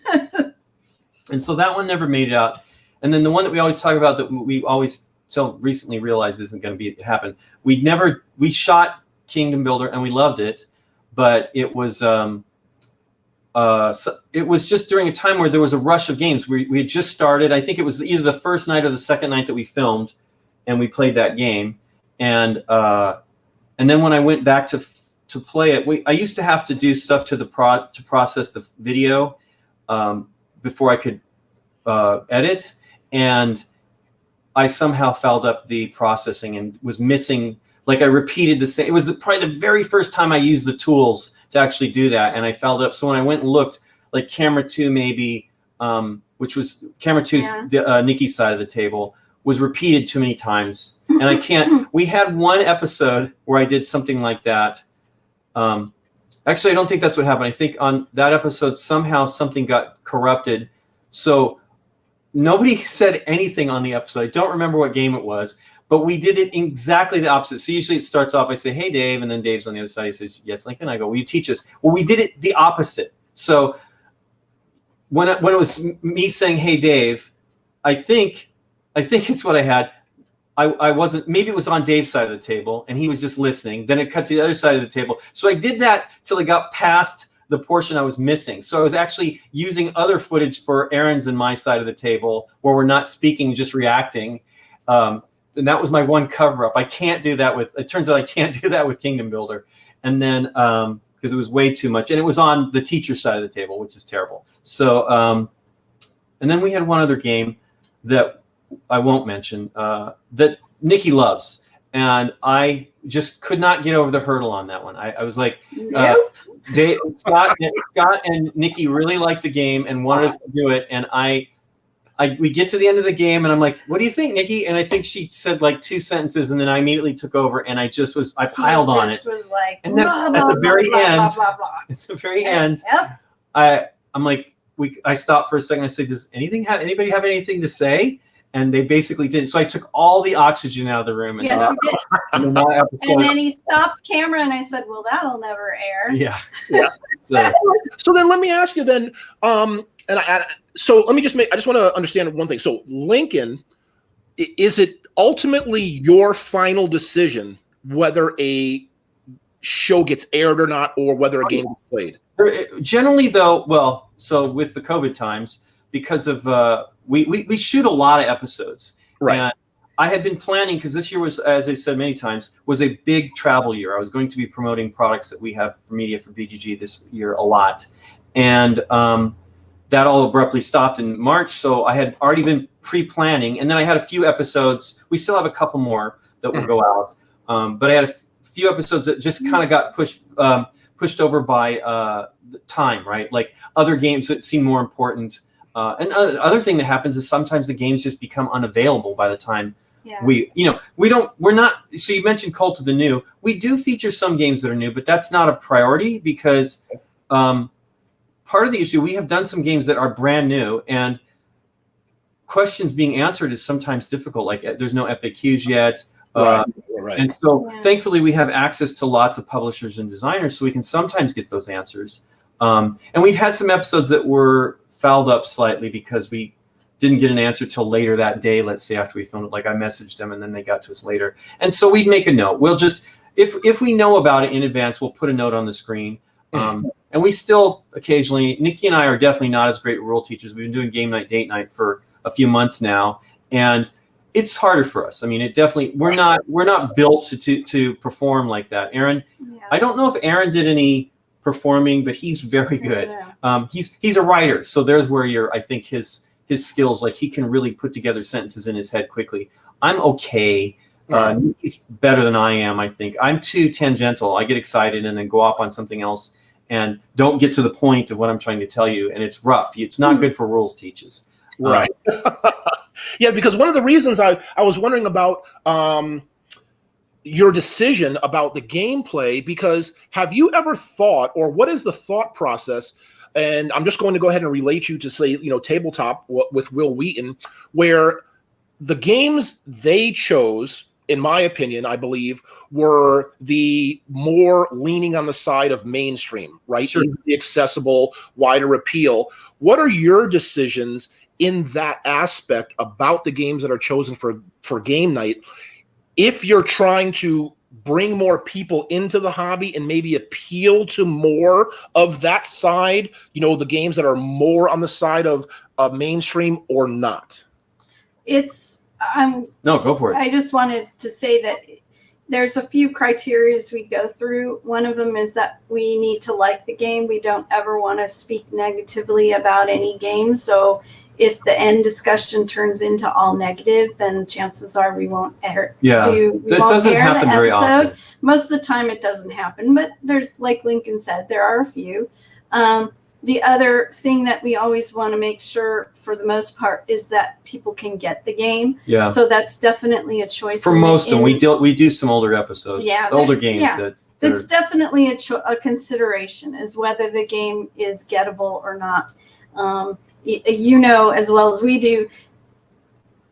And so that one never made it out. And then the one that we always talk about, that we always till recently realized isn't going to happen. We shot Kingdom Builder and we loved it, but it was it was just during a time where there was a rush of games. We had just started. I think it was either the first night or the second night that we filmed, and we played that game. And then when I went back to play it, I used to have to do stuff to process the video before I could edit, and I somehow fouled up the processing and was missing. Like, I repeated the same. It was probably the very first time I used the tools to actually do that, and I fouled up. So when I went and looked, like camera 2 maybe, which was camera 2's Nikki's side of the table, was repeated too many times, and I can't. We had one episode where I did something like that. Actually, I don't think that's what happened. I think on that episode somehow something got corrupted, so nobody said anything on the episode. I don't remember what game it was. But we did it exactly the opposite. So usually it starts off, I say, hey, Dave, and then Dave's on the other side. He says, yes, Lincoln. I go, will you teach us? Well, we did it the opposite. So when it was me saying, hey, Dave, I think it's what I had. I wasn't, maybe it was on Dave's side of the table, and he was just listening. Then it cut to the other side of the table. So I did that till I got past the portion I was missing. So I was actually using other footage for Aaron's and my side of the table where we're not speaking, just reacting. And that was my one cover up. I can't do that it turns out I can't do that with Kingdom Builder. And then, because it was way too much, and it was on the teacher side of the table, which is terrible. So, and then we had one other game that I won't mention, that Nikki loves. And I just could not get over the hurdle on that one. I was like, nope. Scott and Nikki really liked the game and wanted us to do it. And we get to the end of the game, and I'm like, what do you think, Nikki? And I think she said like 2 sentences, and then I immediately took over, and I piled on it. Was like, and then at the very end, I'm like, I stopped for a second. I said, does anybody have anything to say? And they basically didn't. So I took all the oxygen out of the room. And yes, you did. And then he stopped camera, and I said, well, that'll never air. Yeah. So then let me ask you then, so let me I just want to understand one thing. So Lincoln, is it ultimately your final decision whether a show gets aired or not, or whether a game is played? Generally, though, so with the COVID times, because of we shoot a lot of episodes, right? And I had been planning, because this year was, as I said many times, was a big travel year. I was going to be promoting products that we have for media for BGG this year a lot, and that all abruptly stopped in March. So I had already been pre-planning, and then I had a few episodes. We still have a couple more that will go out, but I had a few episodes that just kind of got pushed over by time, right? Like other games that seem more important. And other thing that happens is sometimes the games just become unavailable by the time we're not. So you mentioned Cult of the New. We do feature some games that are new, but that's not a priority, because part of the issue, we have done some games that are brand new, and questions being answered is sometimes difficult. Like there's no FAQs yet. Right. And so thankfully we have access to lots of publishers and designers, so we can sometimes get those answers. And we've had some episodes that were fouled up slightly because didn't get an answer till later that day, let's say after we filmed it, like I messaged them and then they got to us later. And so we'd make a note. We'll just, if we know about it in advance, we'll put a note on the screen. And we still occasionally, Nikki and I are definitely not as great rule teachers. We've been doing game night, date night for a few months now. And it's harder for us. I mean, it definitely, we're not built to perform like that. Aaron, I don't know if Aaron did any performing, but he's very good. He's a writer. So there's where I think his skills, like he can really put together sentences in his head quickly. I'm okay. He's better than I am, I think. I'm too tangential. I get excited and then go off on something else and don't get to the point of what I'm trying to tell you. And it's rough. It's not good for rules teachers. Right. Yeah, because one of the reasons I was wondering about your decision about the gameplay, because have you ever thought, or what is the thought process? And I'm just going to go ahead and relate you to, say, Tabletop with Will Wheaton, where the games they chose, in my opinion, I believe, were the more leaning on the side of mainstream, right? Sure. The accessible, wider appeal. What are your decisions in that aspect about the games that are chosen for game night? If you're trying to bring more people into the hobby and maybe appeal to more of that side, the games that are more on the side of mainstream, or not? No, go for it. I just wanted to say that there's a few criteria we go through. One of them is that we need to like the game. We don't ever want to speak negatively about any game. So if the end discussion turns into all negative, then chances are we won't air. That doesn't happen very often. Most of the time it doesn't happen, but there's, like Lincoln said, there are a few. The other thing that we always want to make sure, for the most part, is that people can get the game. Yeah. So that's definitely a choice. For most of them, we do some older episodes. Yeah. Older games that's definitely a consideration, is whether the game is gettable or not. As well as we do,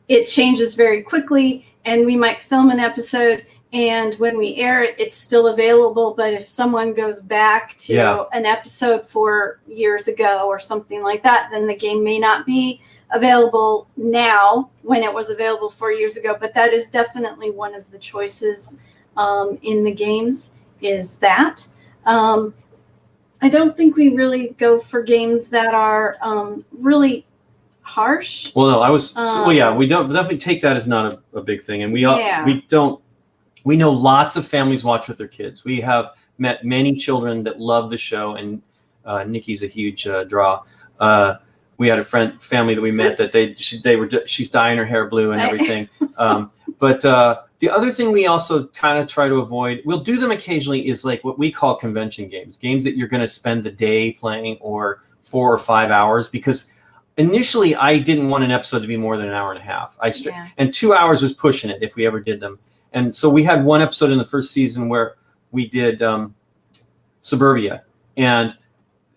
it changes very quickly, and we might film an episode, and when we air it, it's still available. But if someone goes back to an episode 4 years ago or something like that, then the game may not be available now when it was available 4 years ago. But that is definitely one of the choices in the games, is that. I don't think we really go for games that are really harsh. Well, no, we don't definitely take that as not a big thing, and we don't. We know lots of families watch with their kids. We have met many children that love the show, and Nikki's a huge draw. We had a family that we met that she's dyeing her hair blue and everything. But the other thing we also kind of try to avoid, we'll do them occasionally, is like what we call convention games that you're going to spend the day playing, or 4 or 5 hours, because initially I didn't want an episode to be more than an hour and a half. And 2 hours was pushing it if we ever did them. And so we had one episode in the first season where we did Suburbia, and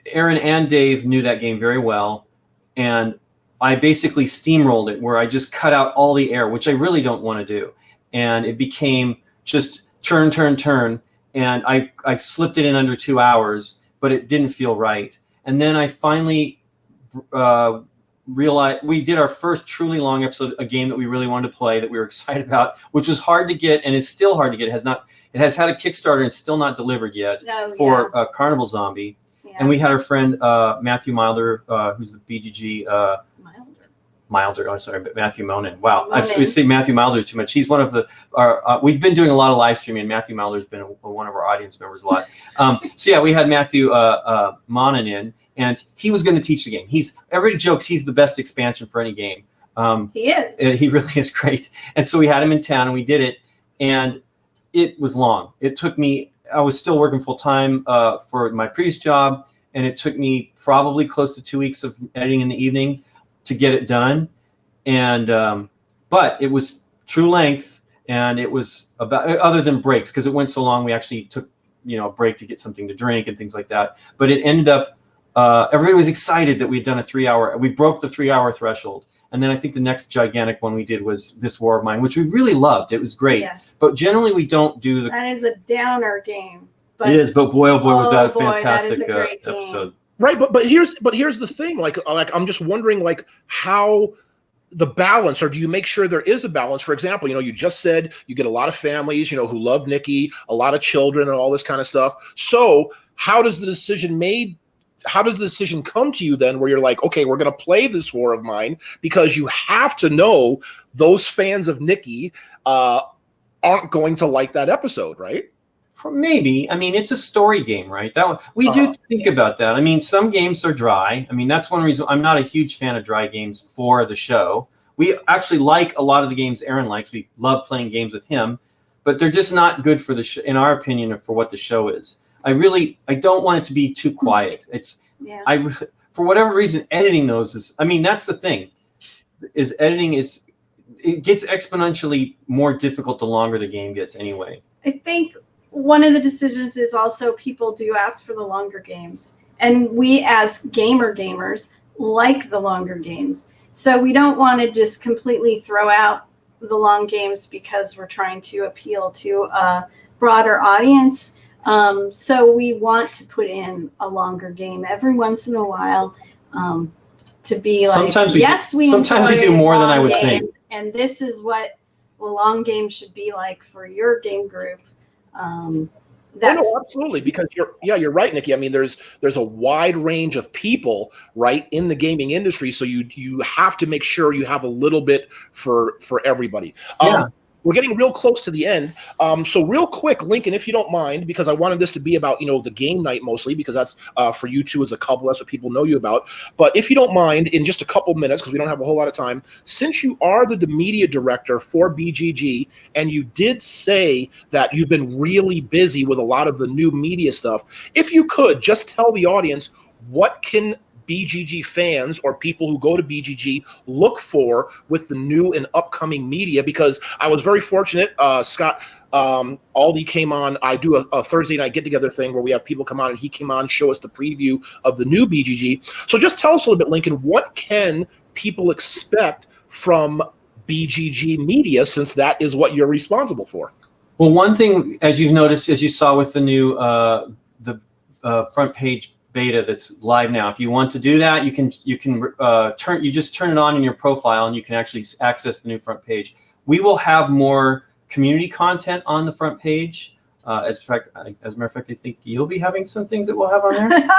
Aaron and Dave knew that game very well. And I basically steamrolled it, where I just cut out all the air, which I really don't want to do. And it became just turn. And I slipped it in under 2 hours, but it didn't feel right. And then I finally realized we did our first truly long episode, a game that we really wanted to play, that we were excited about, which was hard to get and is still hard to get. It has had a Kickstarter and still not delivered yet for Carnival Zombie. Yeah. And we had our friend Matthew Milder, who's the BGG. Milder. Oh, sorry, but Matthew Monin. Wow, we say Matthew Milder too much. He's one of we've been doing a lot of live streaming, and Matthew Milder's been one of our audience members a lot. We had Matthew Monin in, and he was going to teach the game. Everybody jokes he's the best expansion for any game. He is. He really is great. And so we had him in town, and we did it, and it was long. It took me. I was still working full time for my previous job, and it took me probably close to 2 weeks of editing in the evening to get it done. And but it was true length, and it was about, other than breaks, because it went so long, we actually took a break to get something to drink and things like that. But it ended up everybody was excited that we had done a 3 hour. We broke the 3 hour threshold. And then I think the next gigantic one we did was This War of Mine, which we really loved. It was great. Yes. But generally we don't do that is a downer game. But it is, but boy, oh boy, was that a fantastic episode. Right, but here's the thing. Like I'm just wondering, like, how the balance, or do you make sure there is a balance? For example, you just said you get a lot of families, who love Nikki, a lot of children and all this kind of stuff. So how does the decision come to you then where you're like, okay, we're going to play this War of Mine, because you have to know those fans of Nikki aren't going to like that episode, right? Maybe. I mean, it's a story game, right? We do think about that. I mean, some games are dry. I mean, that's one reason I'm not a huge fan of dry games for the show. We actually like a lot of the games Aaron likes. We love playing games with him, but they're just not good for the show, in our opinion, for what the show is. I don't want it to be too quiet. For whatever reason, editing those is, I mean, that's the thing, is editing it gets exponentially more difficult the longer the game gets anyway. I think one of the decisions is also people do ask for the longer games. And we as gamers like the longer games. So we don't want to just completely throw out the long games because we're trying to appeal to a broader audience. So we want to put in a longer game every once in a while to be like, sometimes we do more than I would think. And this is what a long game should be like for your game group. No, absolutely, because you're right, Nikki. I mean, there's a wide range of people, right, in the gaming industry, so you have to make sure you have a little bit for everybody. We're getting real close to the end. So real quick, Lincoln, if you don't mind, because I wanted this to be about, the game night mostly, because that's for you two as a couple. That's what people know you about. But if you don't mind, in just a couple minutes, because we don't have a whole lot of time, since you are the media director for BGG, and you did say that you've been really busy with a lot of the new media stuff, if you could just tell the audience, what can BGG fans or people who go to BGG look for with the new and upcoming media? Because I was very fortunate. Scott Aldi came on. I do a Thursday night get-together thing where we have people come on, and he came on, show us the preview of the new BGG. So just tell us a little bit, Lincoln, what can people expect from BGG media, since that is what you're responsible for? Well, one thing, as you've noticed, as you saw with the new front page beta that's live now. If you want to do that, you can just turn it on in your profile, and you can actually access the new front page. We will have more community content on the front page. As a matter of fact, I think you'll be having some things that we'll have on there,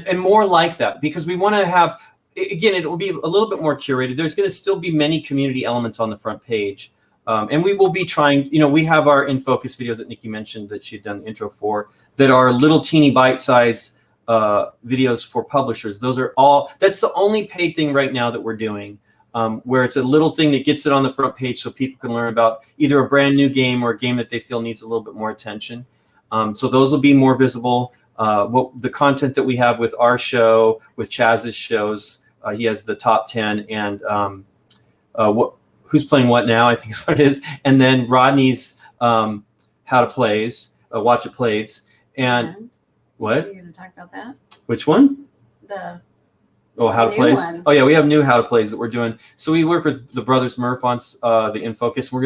and more like that, because we want to have. Again, it will be a little bit more curated. There's going to still be many community elements on the front page. And we will be trying, we have our In Focus videos that Nikki mentioned that she'd done the intro for, that are little teeny bite-sized videos for publishers. That's the only paid thing right now that we're doing, where it's a little thing that gets it on the front page so people can learn about either a brand new game or a game that they feel needs a little bit more attention. So those will be more visible. The content that we have with our show, with Chaz's shows, he has the top 10, and Who's Playing What Now, I think is what it is. And then Rodney's How to Plays, Watch It Plays. And what? Are you going to talk about that? Which one? How to Plays? Ones. Oh, yeah, we have new How to Plays that we're doing. So we work with the Brothers Murph on the In Focus. We're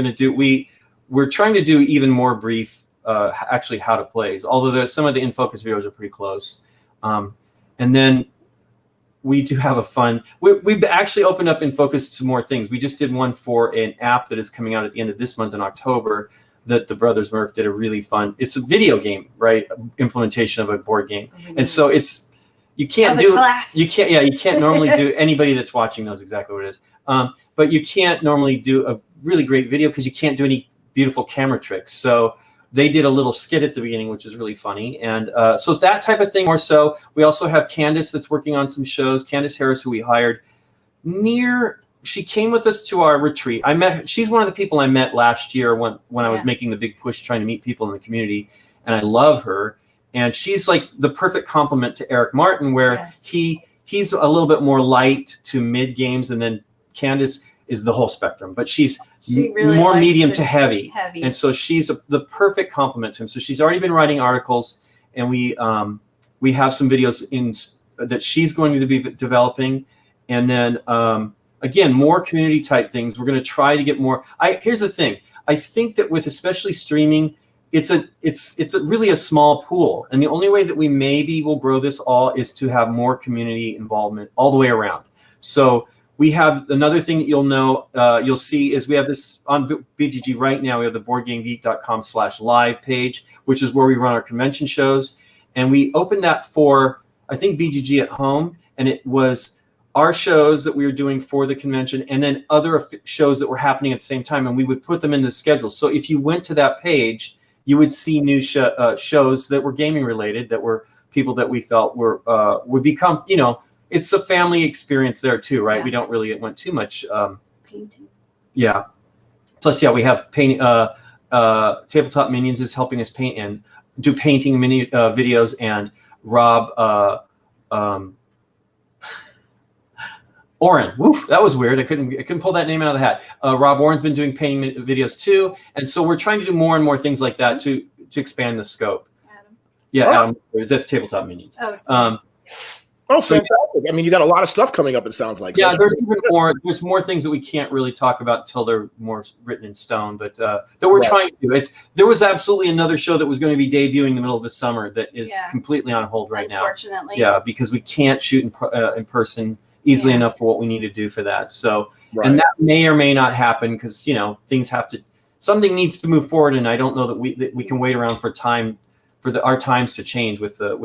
trying to do even more brief, actually, How to Plays, although some of the In Focus videos are pretty close. And then we do have a fun. We've actually opened up In Focus to more things. We just did one for an app that is coming out at the end of this month in October that the Brothers Murph did a really fun. It's a video game, right? Implementation of a board game, and so you can't normally do. Anybody that's watching knows exactly what it is. But you can't normally do a really great video because you can't do any beautiful camera tricks. So they did a little skit at the beginning, which is really funny. And so that type of thing more so. We also have Candace that's working on some shows. Candace Harris, who we hired she came with us to our retreat. She's one of the people I met last year when I was making the big push trying to meet people in the community. And I love her. And she's like the perfect complement to Eric Martin, where he's a little bit more light to mid games. And then Candace is the whole spectrum, but she really more medium to heavy. And so she's the perfect complement to him. So she's already been writing articles, and we have some videos that she's going to be developing. And then again, more community type things. We're going to try to get more. Here's the thing. I think that with especially streaming, it's really a small pool. And the only way that we maybe will grow this all is to have more community involvement all the way around. So we have another thing that you'll see is we have this on BGG right now. We have the BoardGameGeek.com/live page, which is where we run our convention shows. And we opened that for, I think, BGG at Home. And it was our shows that we were doing for the convention and then other shows that were happening at the same time. And we would put them in the schedule. So if you went to that page, you would see new shows that were gaming related, that were people that we felt would become, it's a family experience there too, right? Yeah. We don't really want too much. Painting. Yeah. Plus, we have paint. Tabletop Minions is helping us paint and do painting mini videos, and Rob Oren. Woof, that was weird. I couldn't pull that name out of the hat. Rob Oren's been doing painting videos too, and so we're trying to do more and more things like that to expand the scope. Adam. Yeah, Adam. That's Tabletop Minions. Oh, so fantastic. I mean, you got a lot of stuff coming up, it sounds like. Yeah, there's even more. There's more things that we can't really talk about until they're more written in stone, but that we're trying to do. There was absolutely another show that was going to be debuting in the middle of the summer that is completely on hold right now. Unfortunately. Yeah, because we can't shoot in person easily enough for what we need to do for that. So, and that may or may not happen because, things have to, something needs to move forward, and I don't know that we can wait around for time for our times to change with the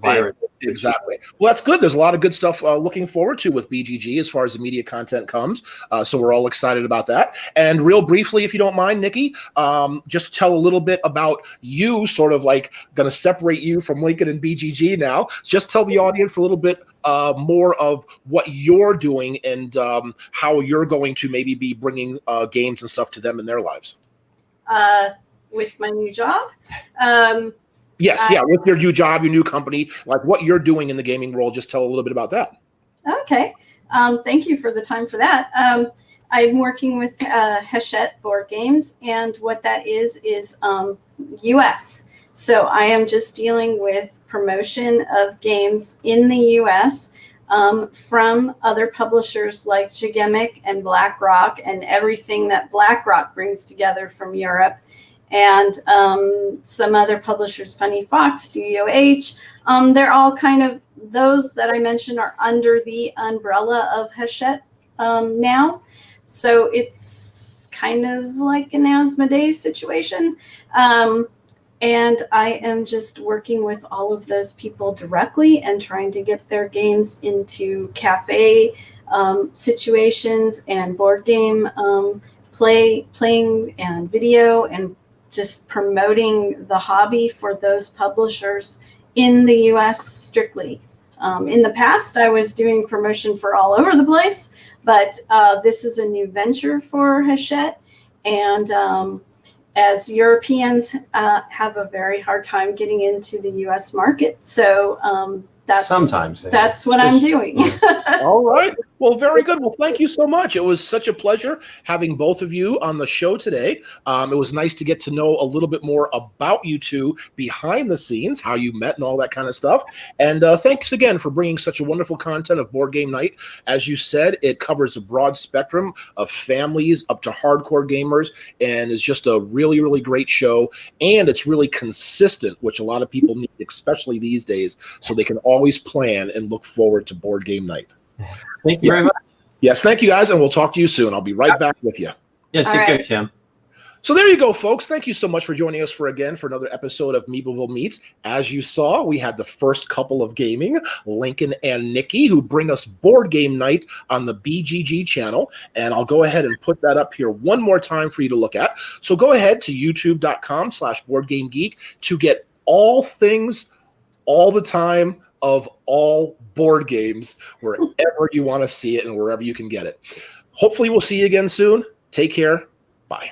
virus. Exactly. Well, that's good. There's a lot of good stuff looking forward to with BGG as far as the media content comes. So we're all excited about that. And real briefly, if you don't mind, Nikki, just tell a little bit about you, sort of like going to separate you from Lincoln and BGG now. Just tell the audience a little bit more of what you're doing and how you're going to maybe be bringing games and stuff to them in their lives. With my new job? Yes, with your new job, your new company, like what you're doing in the gaming world. Just tell a little bit about that. Okay. Thank you for the time for that. I'm working with Hachette Board Games, and what that is U.S. So I am just dealing with promotion of games in the U.S. From other publishers like Gigemic and BlackRock and everything that BlackRock brings together from Europe. And some other publishers, Funny Fox, Studio H. They're all kind of, those that I mentioned are under the umbrella of Hachette now. So it's kind of like an Asmodeus situation. And I am just working with all of those people directly and trying to get their games into cafe situations and board game playing and video, and just promoting the hobby for those publishers in the U.S. strictly. In the past, I was doing promotion for all over the place, but this is a new venture for Hachette. And as Europeans have a very hard time getting into the U.S. market. So that's what I'm doing. All right. Well, very good. Well, thank you so much. It was such a pleasure having both of you on the show today. It was nice to get to know a little bit more about you two behind the scenes, how you met and all that kind of stuff. And thanks again for bringing such a wonderful content of Board Game Night. As you said, it covers a broad spectrum of families up to hardcore gamers, and is just a really, really great show. And it's really consistent, which a lot of people need, especially these days, so they can always plan and look forward to Board Game Night. Thank you very much. Yes, thank you guys, and we'll talk to you soon. I'll be right back with you. Yeah, take care, Sam. So there you go, folks. Thank you so much for joining us for another episode of Meepleville Meets. As you saw, we had the first couple of gaming, Lincoln and Nikki, who bring us Board Game Night on the BGG channel. And I'll go ahead and put that up here one more time for you to look at. So go ahead to youtube.com/BoardGameGeek to get all things, all the time, of all board games, wherever you want to see it and wherever you can get it. Hopefully we'll see you again soon. Take care. Bye.